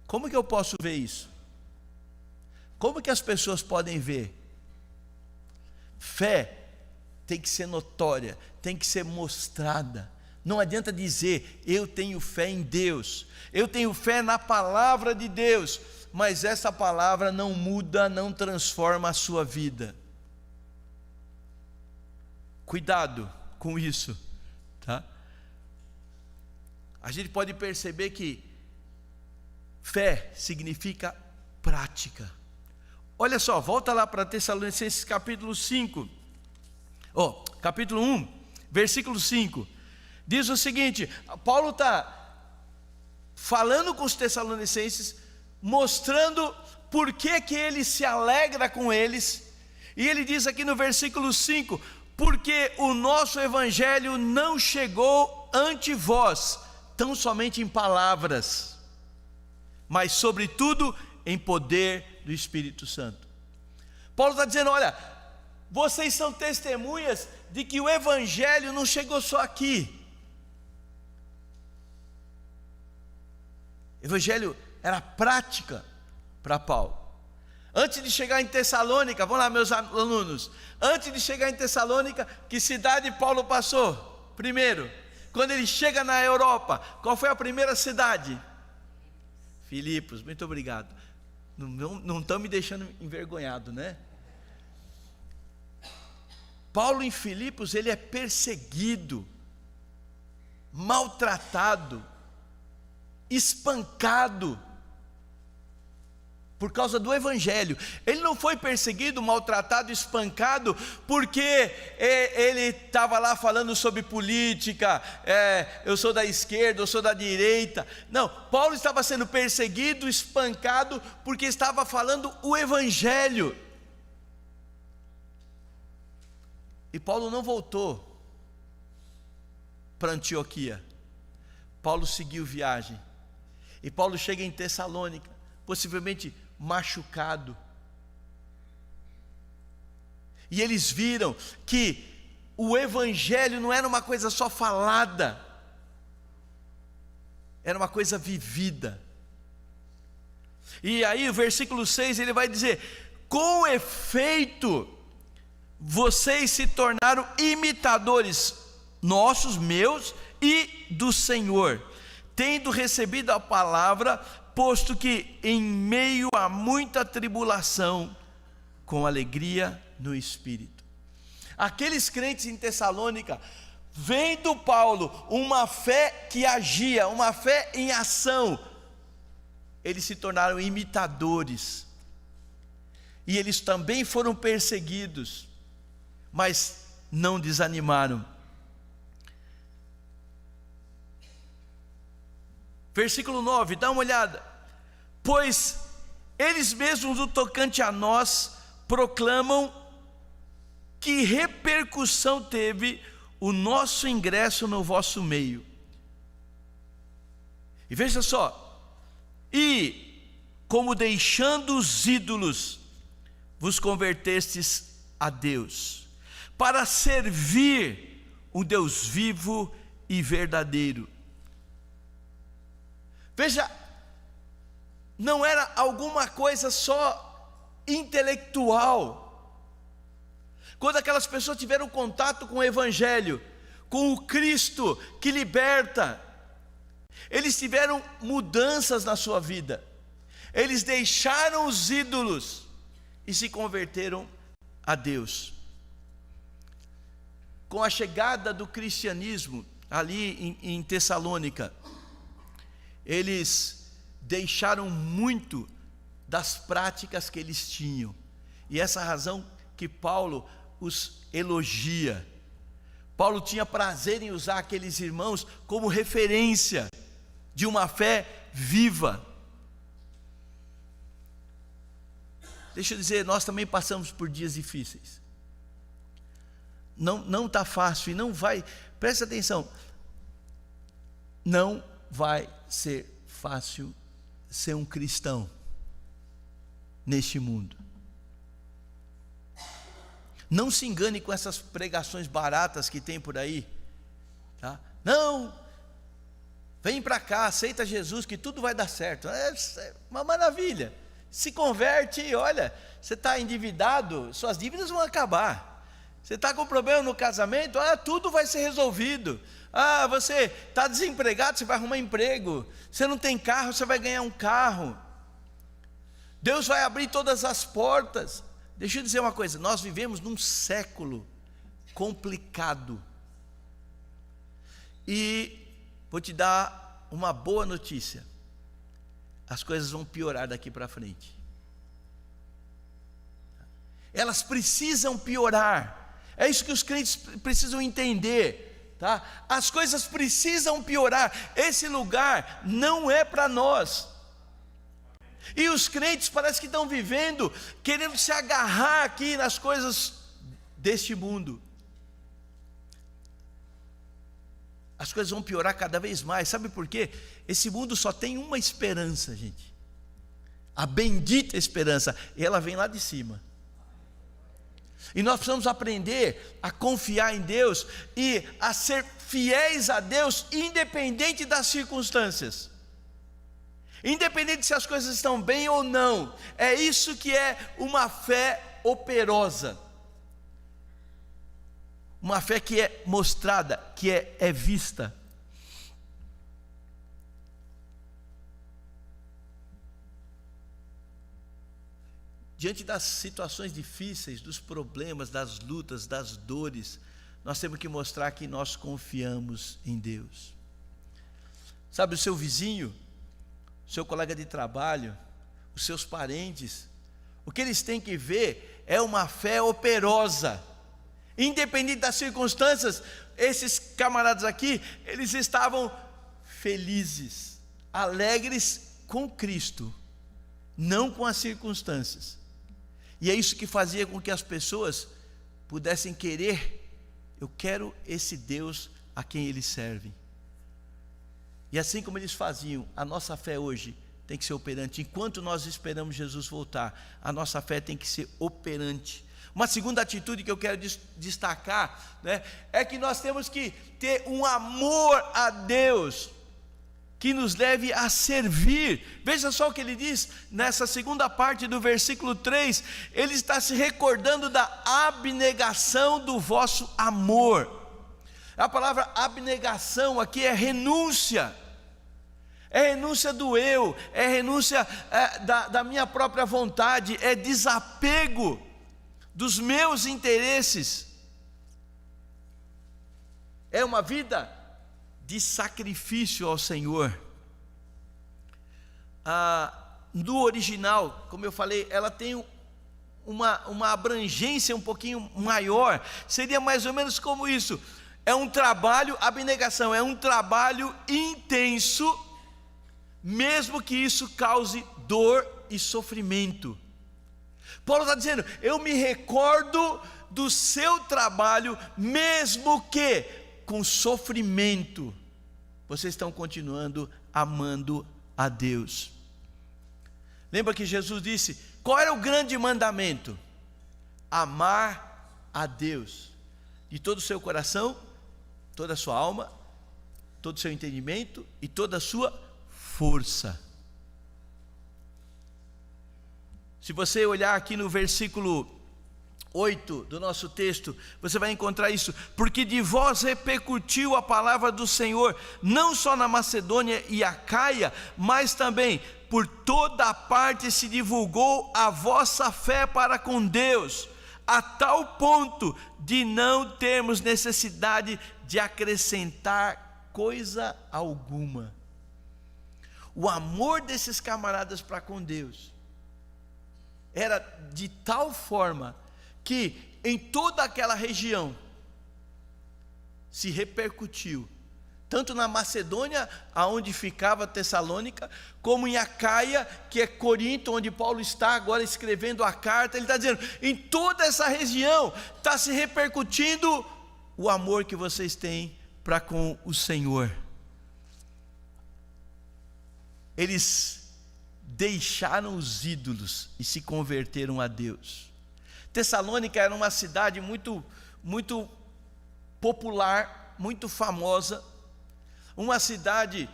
como que eu posso ver isso? Como que as pessoas podem ver? Fé tem que ser notória, tem que ser mostrada. Não adianta dizer: eu tenho fé em Deus, eu tenho fé na palavra de Deus, mas essa palavra não muda, não transforma a sua vida. Cuidado com isso, tá? A gente pode perceber que fé significa prática. Olha só, volta lá para Tessalonicenses capítulo 5, capítulo 1, versículo 5, diz o seguinte: Paulo está falando com os Tessalonicenses, mostrando por que ele se alegra com eles, e ele diz aqui no versículo 5: porque o nosso evangelho não chegou ante vós, tão somente em palavras, mas sobretudo em poder do Espírito Santo. Paulo está dizendo: olha, vocês são testemunhas de que o evangelho não chegou só aqui. O evangelho era prática para Paulo. Antes de chegar em Tessalônica, vamos lá, meus alunos, antes de chegar em Tessalônica, que cidade Paulo passou? Primeiro, quando ele chega na Europa, qual foi a primeira cidade? Filipos. Muito obrigado. Não estão me deixando envergonhado, né? Paulo em Filipos, ele é perseguido, maltratado, espancado, por causa do evangelho. Ele não foi perseguido, maltratado, espancado porque ele estava lá falando sobre política, eu sou da esquerda, eu sou da direita. Não, Paulo estava sendo perseguido, espancado porque estava falando o evangelho. E Paulo não voltou para Antioquia. Paulo seguiu viagem, e Paulo chega em Tessalônica, possivelmente machucado, e eles viram que o evangelho não era uma coisa só falada, era uma coisa vivida. E aí o versículo 6 ele vai dizer: com efeito, vocês se tornaram imitadores nossos, meus e do Senhor, tendo recebido a palavra, posto que em meio a muita tribulação, com alegria no Espírito. Aqueles crentes em Tessalônica, vendo Paulo, uma fé que agia, uma fé em ação, eles se tornaram imitadores, e eles também foram perseguidos, mas não desanimaram. Versículo 9, dá uma olhada. Pois eles mesmos, no tocante a nós, proclamam que repercussão teve o nosso ingresso no vosso meio. E veja só, e como deixando os ídolos, vos convertestes a Deus, para servir o Deus vivo e verdadeiro. Veja, não era alguma coisa só intelectual. Quando aquelas pessoas tiveram contato com o Evangelho, com o Cristo que liberta, eles tiveram mudanças na sua vida. Eles deixaram os ídolos e se converteram a Deus. Com a chegada do cristianismo ali em Tessalônica, eles deixaram muito das práticas que eles tinham, e essa é a razão que Paulo os elogia. Paulo tinha prazer em usar aqueles irmãos como referência de uma fé viva. Deixa eu dizer, nós também passamos por dias difíceis. Não está fácil e não vai, presta atenção, não vai ser fácil ser um cristão neste mundo. Não se engane com essas pregações baratas que tem por aí, tá? Não, vem para cá, aceita Jesus que tudo vai dar certo. É uma maravilha. Se converte, olha, você está endividado, suas dívidas vão acabar. Você está com problema no casamento, tudo vai ser resolvido. Você está desempregado, você vai arrumar emprego. Você não tem carro, você vai ganhar um carro. Deus vai abrir todas as portas. Deixa eu dizer uma coisa, nós vivemos num século complicado. E vou te dar uma boa notícia: as coisas vão piorar daqui para frente. Elas precisam piorar. É isso que os crentes precisam entender, tá? As coisas precisam piorar. Esse lugar não é para nós. E os crentes parece que estão vivendo, querendo se agarrar aqui nas coisas deste mundo. As coisas vão piorar cada vez mais. Sabe por quê? Esse mundo só tem uma esperança, gente. A bendita esperança. E ela vem lá de cima. E nós precisamos aprender a confiar em Deus e a ser fiéis a Deus, independente das circunstâncias, independente se as coisas estão bem ou não. É isso que é uma fé operosa, uma fé que é mostrada, que é vista. Diante das situações difíceis, dos problemas, das lutas, das dores, nós temos que mostrar que nós confiamos em Deus. Sabe, o seu vizinho, o seu colega de trabalho, os seus parentes, o que eles têm que ver é uma fé operosa, independente das circunstâncias. Esses camaradas aqui, eles estavam felizes, alegres com Cristo, não com as circunstâncias. E é isso que fazia com que as pessoas pudessem querer, eu quero esse Deus a quem eles servem. E assim como eles faziam, a nossa fé hoje tem que ser operante. Enquanto nós esperamos Jesus voltar, a nossa fé tem que ser operante. Uma segunda atitude que eu quero destacar, né, é que nós temos que ter um amor a Deus, que nos leve a servir. Veja só o que ele diz nessa segunda parte do versículo 3, ele está se recordando da abnegação do vosso amor. A palavra abnegação aqui é renúncia. É renúncia do eu, é renúncia da minha própria vontade, é desapego dos meus interesses. É uma vida de sacrifício ao Senhor. No original, como eu falei, ela tem uma abrangência um pouquinho maior. Seria mais ou menos como isso: é um trabalho, abnegação, é um trabalho intenso, mesmo que isso cause dor e sofrimento. Paulo está dizendo: eu me recordo do seu trabalho, mesmo que com sofrimento, vocês estão continuando amando a Deus. Lembra que Jesus disse: qual era o grande mandamento? Amar a Deus de todo o seu coração, toda a sua alma, todo o seu entendimento e toda a sua força. Se você olhar aqui no versículo 8 do nosso texto, você vai encontrar isso: porque de vós repercutiu a palavra do Senhor, não só na Macedônia e Acaia, mas também por toda a parte se divulgou a vossa fé para com Deus, a tal ponto de não termos necessidade de acrescentar coisa alguma. O amor desses camaradas para com Deus era de tal forma que em toda aquela região se repercutiu, tanto na Macedônia, aonde ficava Tessalônica, como em Acaia, que é Corinto, onde Paulo está agora escrevendo a carta. Ele está dizendo: em toda essa região está se repercutindo o amor que vocês têm para com o Senhor. Eles deixaram os ídolos e se converteram a Deus. Tessalônica era uma cidade muito popular, muito famosa, uma cidade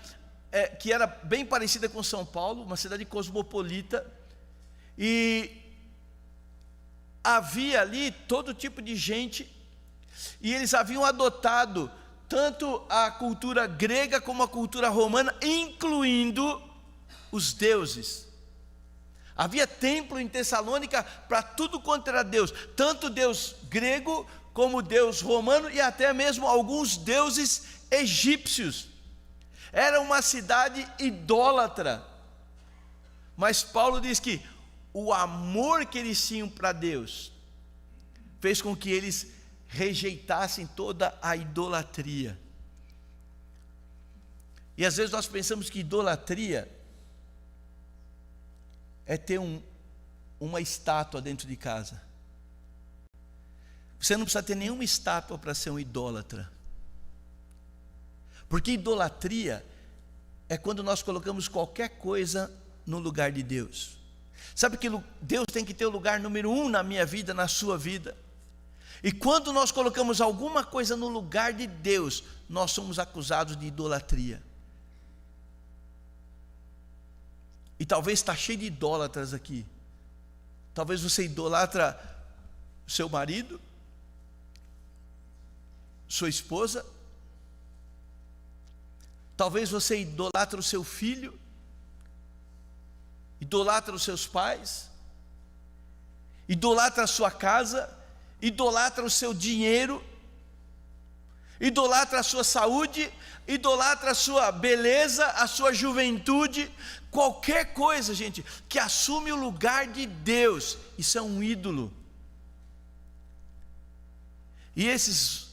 que era bem parecida com São Paulo, uma cidade cosmopolita, e havia ali todo tipo de gente, e eles haviam adotado tanto a cultura grega como a cultura romana, incluindo os deuses. Havia templo em Tessalônica para tudo quanto era Deus, tanto Deus grego como Deus romano e até mesmo alguns deuses egípcios. Era uma cidade idólatra, mas Paulo diz que o amor que eles tinham para Deus fez com que eles rejeitassem toda a idolatria. E às vezes nós pensamos que idolatria é ter uma estátua dentro de casa. Você não precisa ter nenhuma estátua para ser um idólatra. Porque idolatria é quando nós colocamos qualquer coisa no lugar de Deus. Sabe que Deus tem que ter o lugar número 1 na minha vida, na sua vida. E quando nós colocamos alguma coisa no lugar de Deus, nós somos acusados de idolatria. E talvez está cheio de idólatras aqui. Talvez você idolatra seu marido, sua esposa. Talvez você idolatra o seu filho, idolatra os seus pais, idolatra a sua casa, idolatra o seu dinheiro, idolatra a sua saúde, idolatra a sua beleza, a sua juventude, qualquer coisa, gente, que assume o lugar de Deus, isso é um ídolo. E esses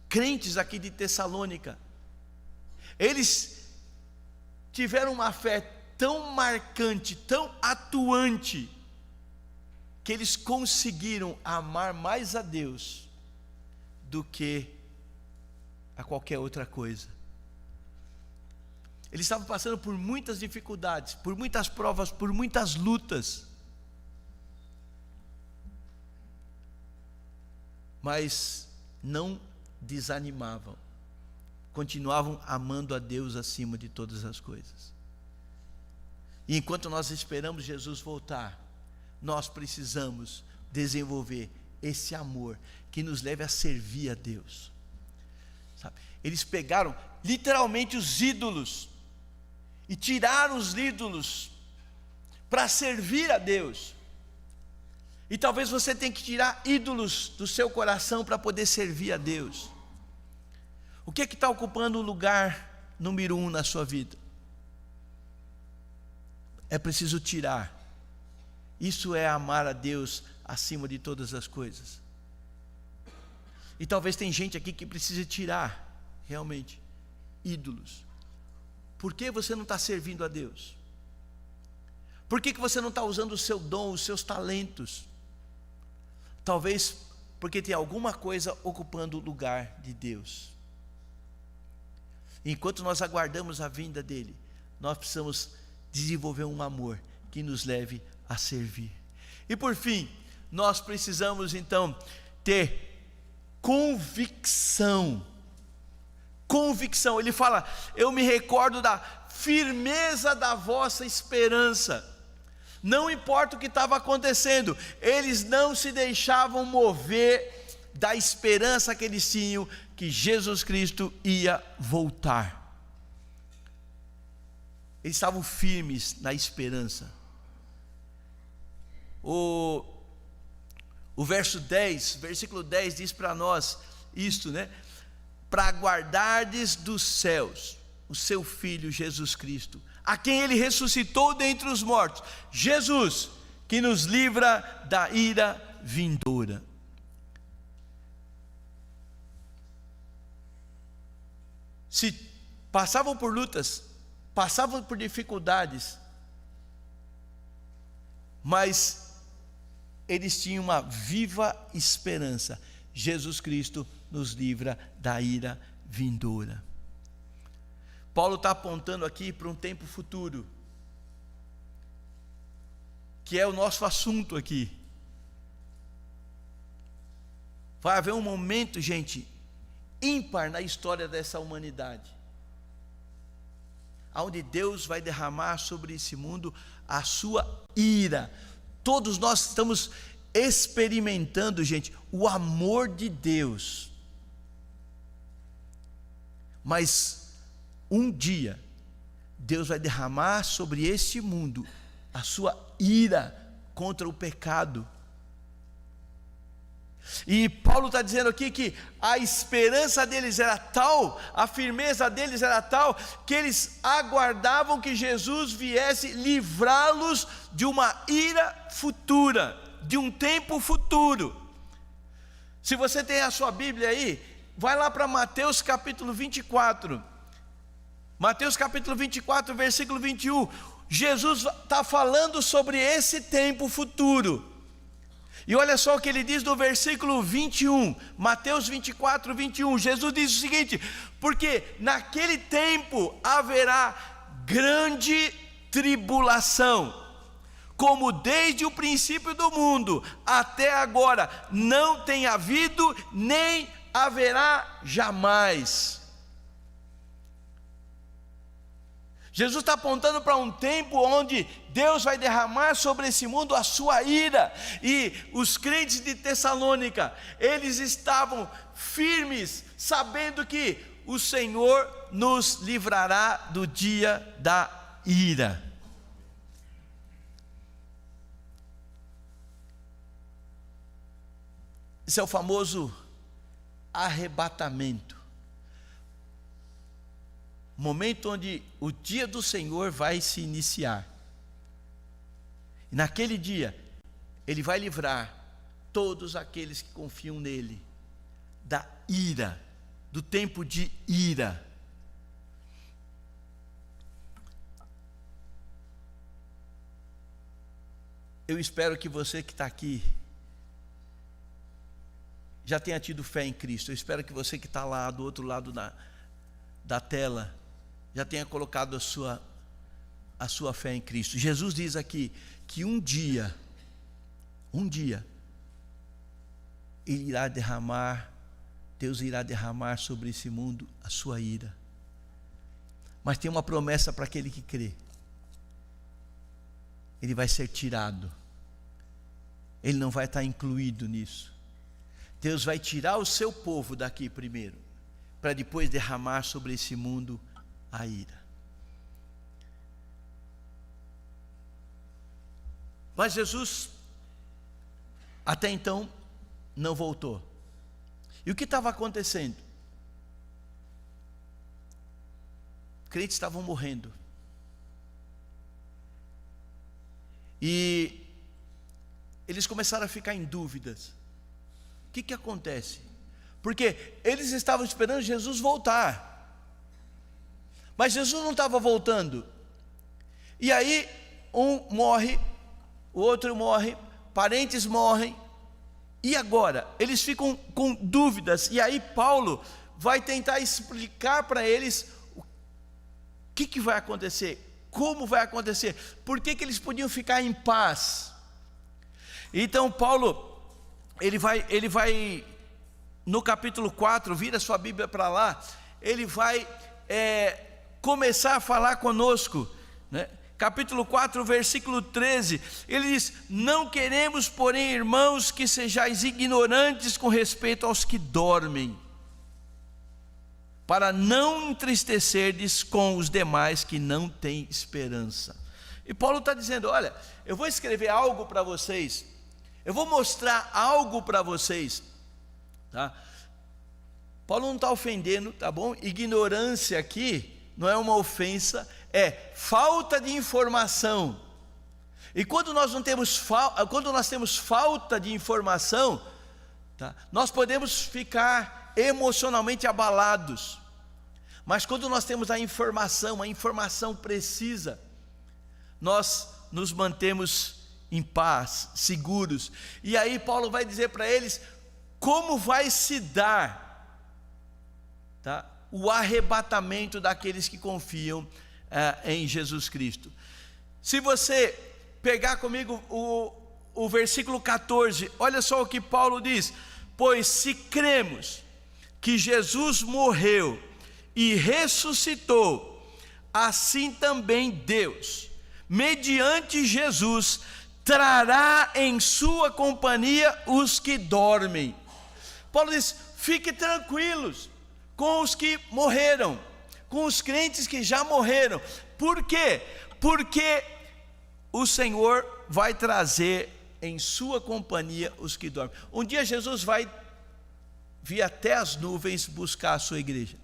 crentes aqui de Tessalônica, eles tiveram uma fé tão marcante, tão atuante, que eles conseguiram amar mais a Deus do que a qualquer outra coisa. Eles estavam passando por muitas dificuldades, por muitas provas, por muitas lutas, mas não desanimavam, continuavam amando a Deus acima de todas as coisas. E enquanto nós esperamos Jesus voltar, nós precisamos desenvolver esse amor que nos leve a servir a Deus. sabe? Eles pegaram literalmente os ídolos e tiraram os ídolos para servir a Deus. E talvez você tenha que tirar ídolos do seu coração para poder servir a Deus. O que está ocupando o lugar número 1 na sua vida? É preciso tirar. Isso é amar a Deus acima de todas as coisas. E talvez tem gente aqui que precise tirar, realmente, ídolos. Por que você não está servindo a Deus? Por que você não está usando o seu dom, os seus talentos? Talvez porque tem alguma coisa ocupando o lugar de Deus. Enquanto nós aguardamos a vinda dele, nós precisamos desenvolver um amor que nos leve a servir. E por fim, nós precisamos então ter convicção. Convicção, ele fala: eu me recordo da firmeza da vossa esperança. Não importa o que estava acontecendo, eles não se deixavam mover da esperança que eles tinham, que Jesus Cristo ia voltar. Eles estavam firmes na esperança. O verso 10, versículo 10 diz para nós isto, né? Para guardardes dos céus o seu Filho Jesus Cristo, a quem ele ressuscitou dentre os mortos, Jesus, que nos livra da ira vindoura. Se passavam por lutas, passavam por dificuldades, mas eles tinham uma viva esperança: Jesus Cristo nos livra da ira vindoura. Paulo está apontando aqui para um tempo futuro, que é o nosso assunto aqui. Vai haver um momento, gente, ímpar na história dessa humanidade, onde Deus vai derramar sobre esse mundo a sua ira. Todos nós estamos experimentando, gente, o amor de Deus. Mas um dia Deus vai derramar sobre este mundo a sua ira contra o pecado. E Paulo está dizendo aqui que a esperança deles era tal, a firmeza deles era tal, que eles aguardavam que Jesus viesse livrá-los de uma ira futura, de um tempo futuro. Se você tem a sua Bíblia aí, vai lá para Mateus capítulo 24. Mateus capítulo 24, versículo 21. Jesus está falando sobre esse tempo futuro. E olha só o que ele diz no versículo 21, Mateus 24, 21, Jesus diz o seguinte: porque naquele tempo haverá grande tribulação, como desde o princípio do mundo até agora não tem havido, nem haverá jamais. Jesus está apontando para um tempo onde Deus vai derramar sobre esse mundo a sua ira. E os crentes de Tessalônica, eles estavam firmes, sabendo que o Senhor nos livrará do dia da ira. Esse é o famoso arrebatamento. Momento onde o dia do Senhor vai se iniciar. E naquele dia, Ele vai livrar todos aqueles que confiam nele da ira, do tempo de ira. Eu espero que você que está aqui já tenha tido fé em Cristo. Eu espero que você que está lá do outro lado da tela já tenha colocado a sua fé em Cristo. Jesus diz aqui que um dia, Ele irá derramar, Deus irá derramar sobre esse mundo a sua ira. Mas tem uma promessa para aquele que crê: ele vai ser tirado, ele não vai estar incluído nisso. Deus vai tirar o seu povo daqui primeiro, para depois derramar sobre esse mundo a ira. Mas Jesus, até então, não voltou. E o que estava acontecendo? Crentes estavam morrendo. E eles começaram a ficar em dúvidas. O que acontece? Porque eles estavam esperando Jesus voltar. Mas Jesus não estava voltando. E aí, um morre, o outro morre, parentes morrem. E agora? Eles ficam com dúvidas. E aí Paulo vai tentar explicar para eles o que vai acontecer, como vai acontecer, por que eles podiam ficar em paz. Então Paulo, ele vai no capítulo 4, vira sua Bíblia para lá, ele vai começar a falar conosco, né? Capítulo 4, versículo 13, ele diz: não queremos, porém, irmãos, que sejais ignorantes com respeito aos que dormem, para não entristecerdes com os demais que não têm esperança. E Paulo está dizendo: olha, eu vou escrever algo para vocês, eu vou mostrar algo para vocês, tá? Paulo não está ofendendo, tá bom? Ignorância aqui não é uma ofensa, é falta de informação. E quando nós temos falta de informação, tá? Nós podemos ficar emocionalmente abalados. Mas quando nós temos a informação precisa, nós nos mantemos em paz, seguros. E aí Paulo vai dizer para eles como vai se dar, tá, o arrebatamento daqueles que confiam em Jesus Cristo. Se você pegar comigo o versículo 14, olha só o que Paulo diz: pois se cremos que Jesus morreu e ressuscitou, assim também Deus, mediante Jesus, trará em sua companhia os que dormem. Paulo diz: fique tranquilos com os que morreram, com os crentes que já morreram. Por quê? Porque o Senhor vai trazer em sua companhia os que dormem. Um dia Jesus vai vir até as nuvens buscar a sua igreja.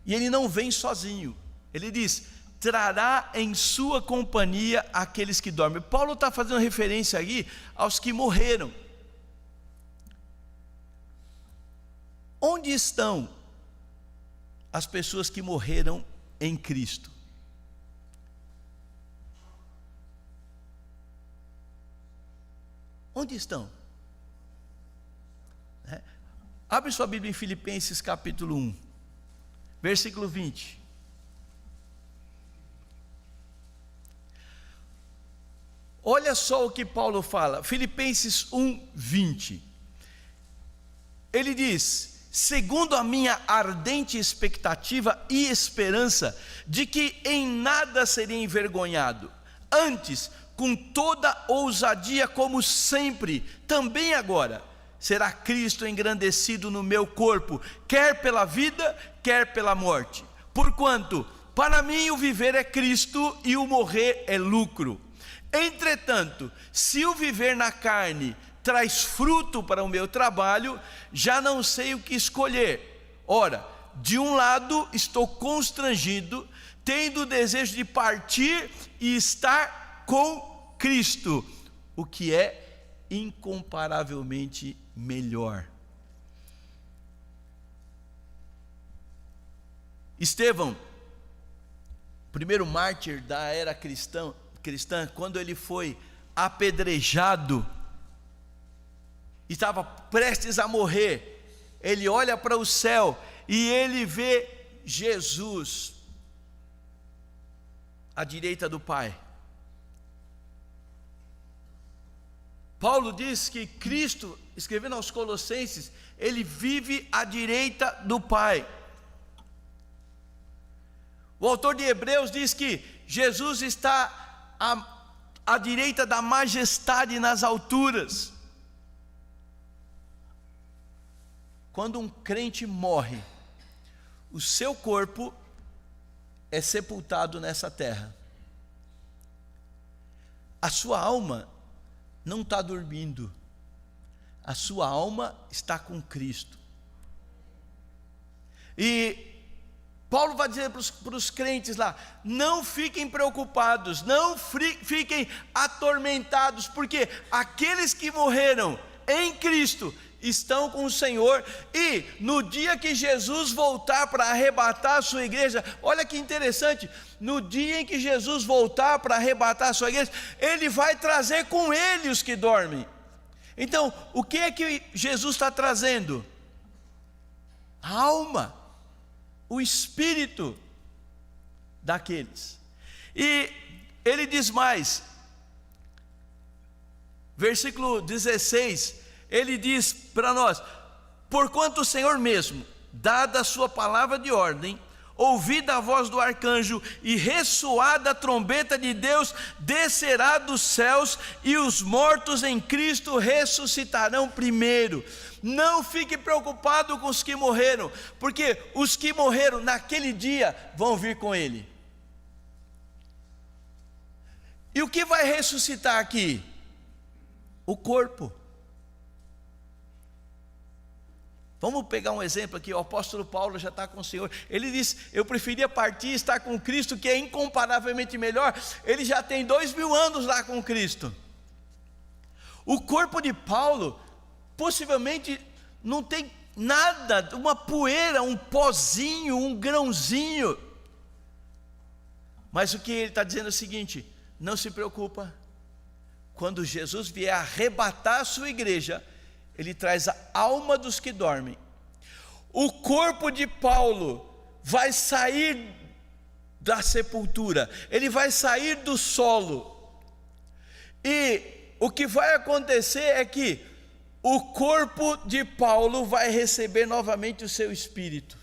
E ele não vem sozinho. Ele diz: trará em sua companhia aqueles que dormem. Paulo está fazendo referência aqui aos que morreram. Onde estão as pessoas que morreram em Cristo? Onde estão? Abre sua Bíblia em Filipenses capítulo 1, versículo 20. Olha só o que Paulo fala, Filipenses 1, 20. Ele diz: segundo a minha ardente expectativa e esperança de que em nada serei envergonhado, antes, com toda ousadia, como sempre, também agora, será Cristo engrandecido no meu corpo, quer pela vida, quer pela morte. Porquanto, para mim o viver é Cristo e o morrer é lucro. Entretanto, se o viver na carne traz fruto para o meu trabalho, já não sei o que escolher. Ora, de um lado estou constrangido, tendo o desejo de partir e estar com Cristo, o que é incomparavelmente melhor. Estevão, primeiro mártir da era cristã, quando ele foi apedrejado, estava prestes a morrer, ele olha para o céu e ele vê Jesus à direita do Pai. Paulo diz que Cristo, escrevendo aos Colossenses, ele vive à direita do Pai. O autor de Hebreus diz que Jesus está à direita da majestade nas alturas. quando um crente morre, o seu corpo é sepultado nessa terra. A sua alma não está dormindo, a sua alma está com Cristo. E Paulo vai dizer para os crentes lá: não fiquem preocupados, não fiquem atormentados, porque aqueles que morreram em Cristo estão com o Senhor, e no dia que Jesus voltar para arrebatar a sua igreja, olha que interessante, no dia em que Jesus voltar para arrebatar a sua igreja, Ele vai trazer com Ele os que dormem. Então, o que é que Jesus está trazendo? A alma, o espírito daqueles. E ele diz mais, versículo 16, ele diz para nós: porquanto o Senhor mesmo, dada a sua palavra de ordem, ouvida a voz do arcanjo e ressoada a trombeta de Deus, descerá dos céus, e os mortos em Cristo ressuscitarão primeiro. Não fique preocupado com os que morreram, porque os que morreram naquele dia vão vir com Ele. E o que vai ressuscitar aqui? O corpo. Vamos pegar um exemplo aqui, o apóstolo Paulo já está com o Senhor. Ele diz: eu preferia partir e estar com Cristo, que é incomparavelmente melhor. Ele já tem 2000 anos lá com Cristo. O corpo de Paulo possivelmente não tem nada, uma poeira, um pozinho, um grãozinho. Mas o que ele está dizendo é o seguinte: não se preocupa, quando Jesus vier arrebatar a sua igreja, Ele traz a alma dos que dormem. O corpo de Paulo vai sair da sepultura, ele vai sair do solo, e o que vai acontecer é que o corpo de Paulo vai receber novamente o seu espírito,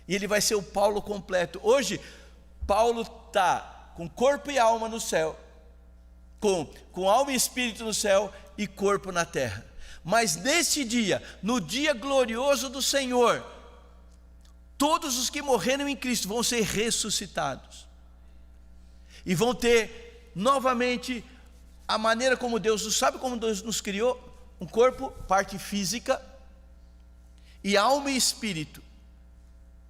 e ele vai ser o Paulo completo. Hoje, Paulo está com corpo e alma no céu, com alma e espírito no céu e corpo na terra. Mas nesse dia, no dia glorioso do Senhor, todos os que morreram em Cristo vão ser ressuscitados, e vão ter novamente a maneira como Deus nos, sabe como Deus nos criou? Um corpo, parte física, e alma e espírito,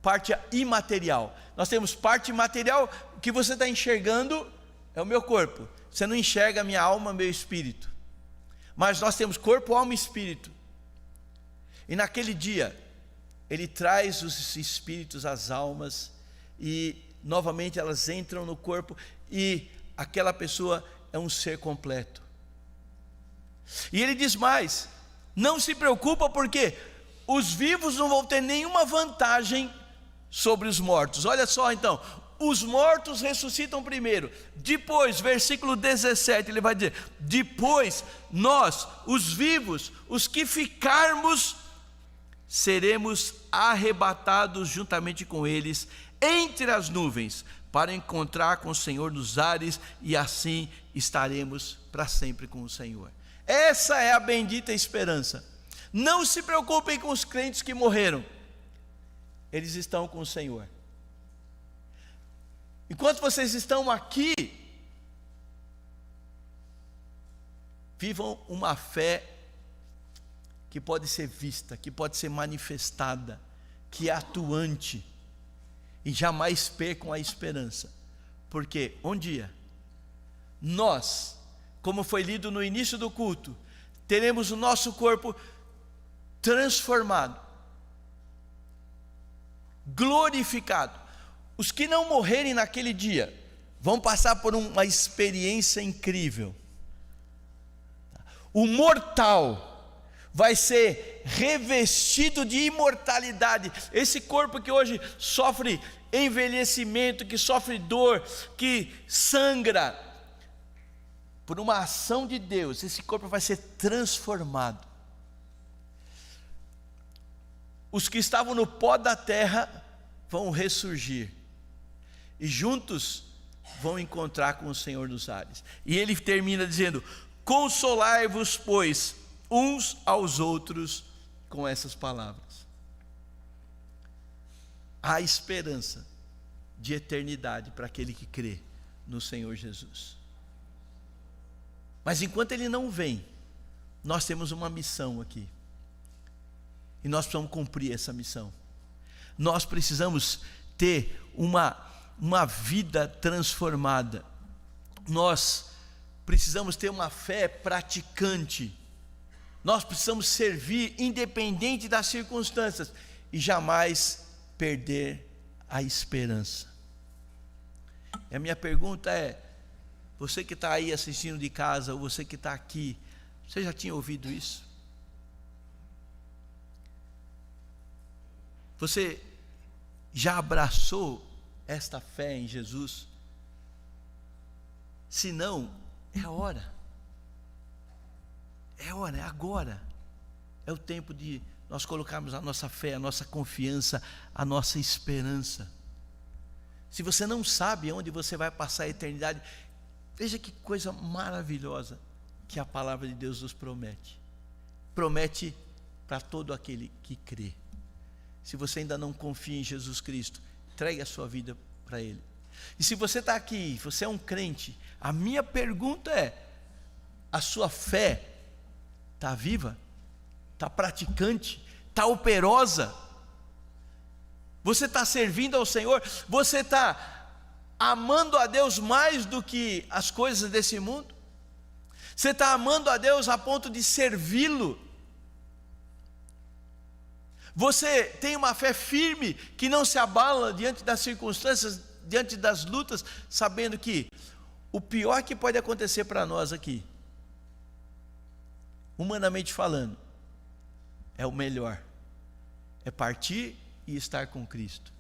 parte imaterial. Nós temos parte material, o que você está enxergando é o meu corpo, você não enxerga a minha alma, meu espírito. Mas nós temos corpo, alma e espírito. E naquele dia, Ele traz os espíritos, as almas, e novamente elas entram no corpo, e aquela pessoa é um ser completo. E Ele diz mais: não se preocupa, porque os vivos não vão ter nenhuma vantagem sobre os mortos. Olha só então, os mortos ressuscitam primeiro, depois, versículo 17, ele vai dizer: depois nós, os vivos, os que ficarmos, seremos arrebatados juntamente com eles entre as nuvens, para encontrar com o Senhor nos ares, e assim estaremos para sempre com o Senhor. Essa é a bendita esperança. Não se preocupem com os crentes que morreram, eles estão com o Senhor. Enquanto vocês estão aqui, vivam uma fé que pode ser vista, que pode ser manifestada, que é atuante, e jamais percam a esperança, porque um dia nós, como foi lido no início do culto, teremos o nosso corpo transformado, glorificado. Os que não morrerem naquele dia vão passar por uma experiência incrível. O mortal vai ser revestido de imortalidade. Esse corpo que hoje sofre envelhecimento, que sofre dor, que sangra, por uma ação de Deus, esse corpo vai ser transformado. Os que estavam no pó da terra vão ressurgir, e juntos vão encontrar com o Senhor nos ares. E ele termina dizendo: consolai-vos, pois, uns aos outros com essas palavras. Há esperança de eternidade para aquele que crê no Senhor Jesus. Mas enquanto Ele não vem, nós temos uma missão aqui. E nós precisamos cumprir essa missão. Nós precisamos ter uma vida transformada. Nós precisamos ter uma fé praticante. Nós precisamos servir independente das circunstâncias e jamais perder a esperança. E a minha pergunta é: você que está aí assistindo de casa, ou você que está aqui, você já tinha ouvido isso? Você já abraçou esta fé em Jesus? Se não, é a hora. É a hora, é agora. É o tempo de nós colocarmos a nossa fé, a nossa confiança, a nossa esperança. Se você não sabe onde você vai passar a eternidade, veja que coisa maravilhosa que a palavra de Deus nos promete. Promete para todo aquele que crê. Se você ainda não confia em Jesus Cristo, entregue a sua vida para Ele. E se você está aqui, você é um crente, a minha pergunta é: a sua fé está viva? Está praticante? Está operosa? Você está servindo ao Senhor? Você está amando a Deus mais do que as coisas desse mundo? Você está amando a Deus a ponto de servi-lo? Você tem uma fé firme que não se abala diante das circunstâncias, diante das lutas, sabendo que o pior que pode acontecer para nós aqui, humanamente falando, é o melhor, é partir e estar com Cristo.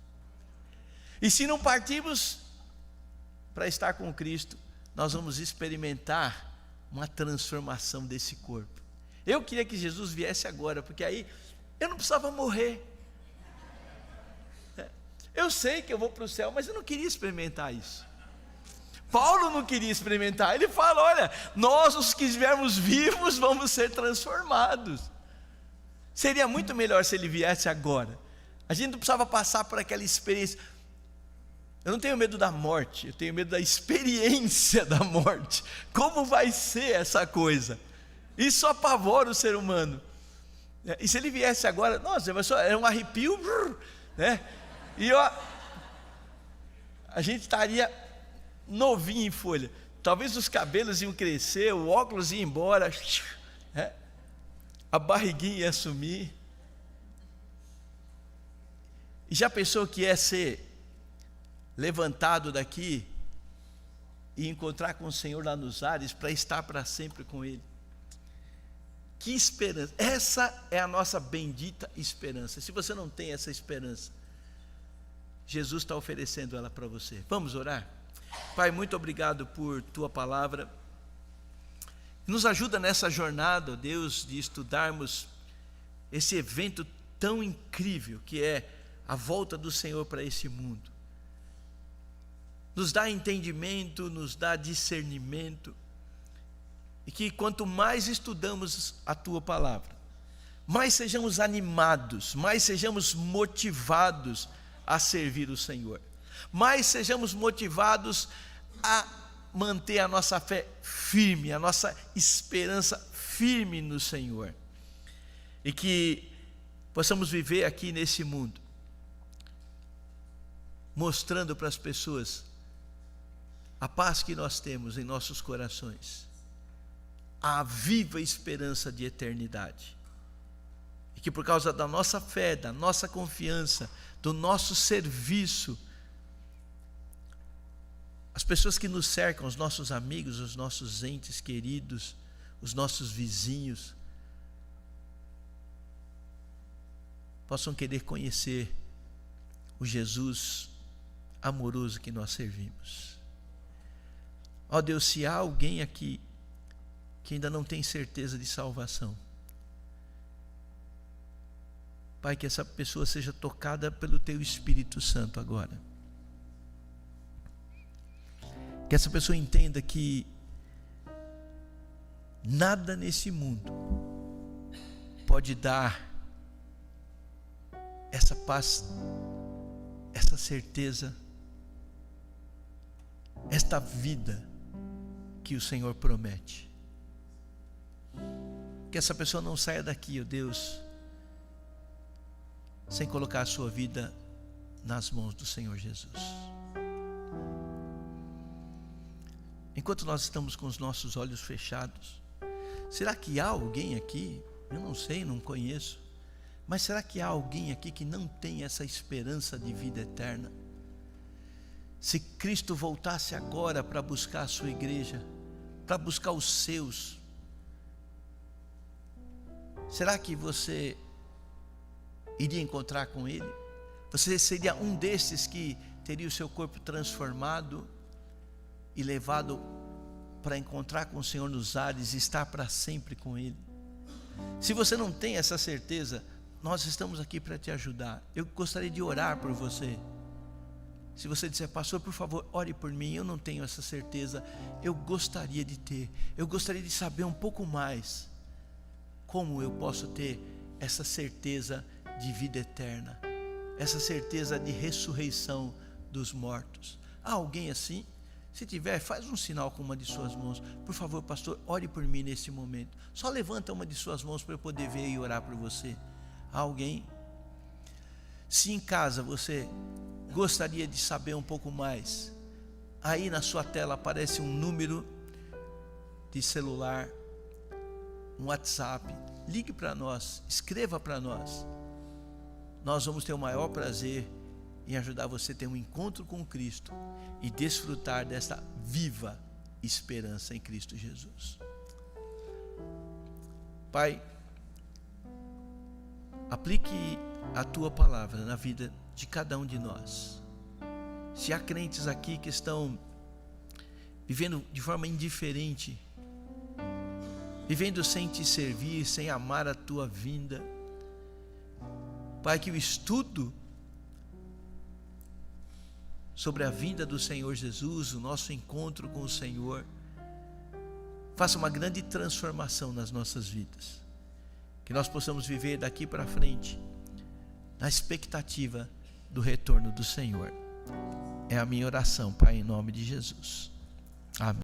E se não partirmos para estar com Cristo, nós vamos experimentar uma transformação desse corpo. Eu queria que Jesus viesse agora, porque aí eu não precisava morrer. Eu sei que eu vou para o céu, mas eu não queria experimentar isso. Paulo não queria experimentar. Ele fala: olha, nós os que estivermos vivos vamos ser transformados. Seria muito melhor se ele viesse agora. A gente não precisava passar por aquela experiência. Eu não tenho medo da morte, eu tenho medo da experiência da morte. Como vai ser essa coisa? Isso apavora o ser humano. E se ele viesse agora, nossa, é um arrepio, né? E ó, a gente estaria novinho em folha. Talvez os cabelos iam crescer, o óculos ia embora, né? A barriguinha ia sumir. E já pensou que é ser levantado daqui e encontrar com o Senhor lá nos ares para estar para sempre com Ele? Que esperança! Essa é a nossa bendita esperança. Se você não tem essa esperança, Jesus está oferecendo ela para você. Vamos orar? Pai, muito obrigado por Tua palavra. Nos ajuda nessa jornada, ó Deus, de estudarmos esse evento tão incrível que é a volta do Senhor para esse mundo. Nos dá entendimento, nos dá discernimento, e que quanto mais estudamos a Tua palavra, mais sejamos animados, mais sejamos motivados a servir o Senhor, mais sejamos motivados a manter a nossa fé firme, a nossa esperança firme no Senhor, e que possamos viver aqui nesse mundo, mostrando para as pessoas a paz que nós temos em nossos corações, a viva esperança de eternidade, e que por causa da nossa fé, da nossa confiança, do nosso serviço, as pessoas que nos cercam, os nossos amigos, os nossos entes queridos, os nossos vizinhos, possam querer conhecer o Jesus amoroso que nós servimos. Ó Deus, se há alguém aqui que ainda não tem certeza de salvação, Pai, que essa pessoa seja tocada pelo Teu Espírito Santo agora. Que essa pessoa entenda que nada nesse mundo pode dar essa paz, essa certeza, esta vida que o Senhor promete. Que essa pessoa não saia daqui, ó Deus, sem colocar a sua vida nas mãos do Senhor Jesus. Enquanto nós estamos com os nossos olhos fechados, será que há alguém aqui? Eu não sei, não conheço, mas será que há alguém aqui que não tem essa esperança de vida eterna? Se Cristo voltasse agora para buscar a sua igreja, para buscar os seus, será que você iria encontrar com Ele? Você seria um desses que teria o seu corpo transformado e levado para encontrar com o Senhor nos ares e estar para sempre com Ele? Se você não tem essa certeza, nós estamos aqui para te ajudar. Eu gostaria de orar por você. Se você disser, pastor, por favor, ore por mim, eu não tenho essa certeza, eu gostaria de ter, eu gostaria de saber um pouco mais como eu posso ter essa certeza de vida eterna, essa certeza de ressurreição dos mortos. Há alguém assim? Se tiver, faz um sinal com uma de suas mãos. Por favor, pastor, ore por mim nesse momento. Só levanta uma de suas mãos para eu poder ver e orar por você. Há alguém? Se em casa você gostaria de saber um pouco mais, aí na sua tela aparece um número de celular, um WhatsApp. Ligue para nós, escreva para nós. Nós vamos ter o maior prazer em ajudar você a ter um encontro com Cristo e desfrutar dessa viva esperança em Cristo Jesus. Pai, aplique a tua palavra na vida de cada um de nós. Se há crentes aqui que estão vivendo de forma indiferente, vivendo sem te servir, sem amar a tua vinda, Pai, que o estudo sobre a vinda do Senhor Jesus, o nosso encontro com o Senhor, faça uma grande transformação nas nossas vidas. Que nós possamos viver daqui para frente na expectativa do retorno do Senhor. É a minha oração, Pai, em nome de Jesus. Amém.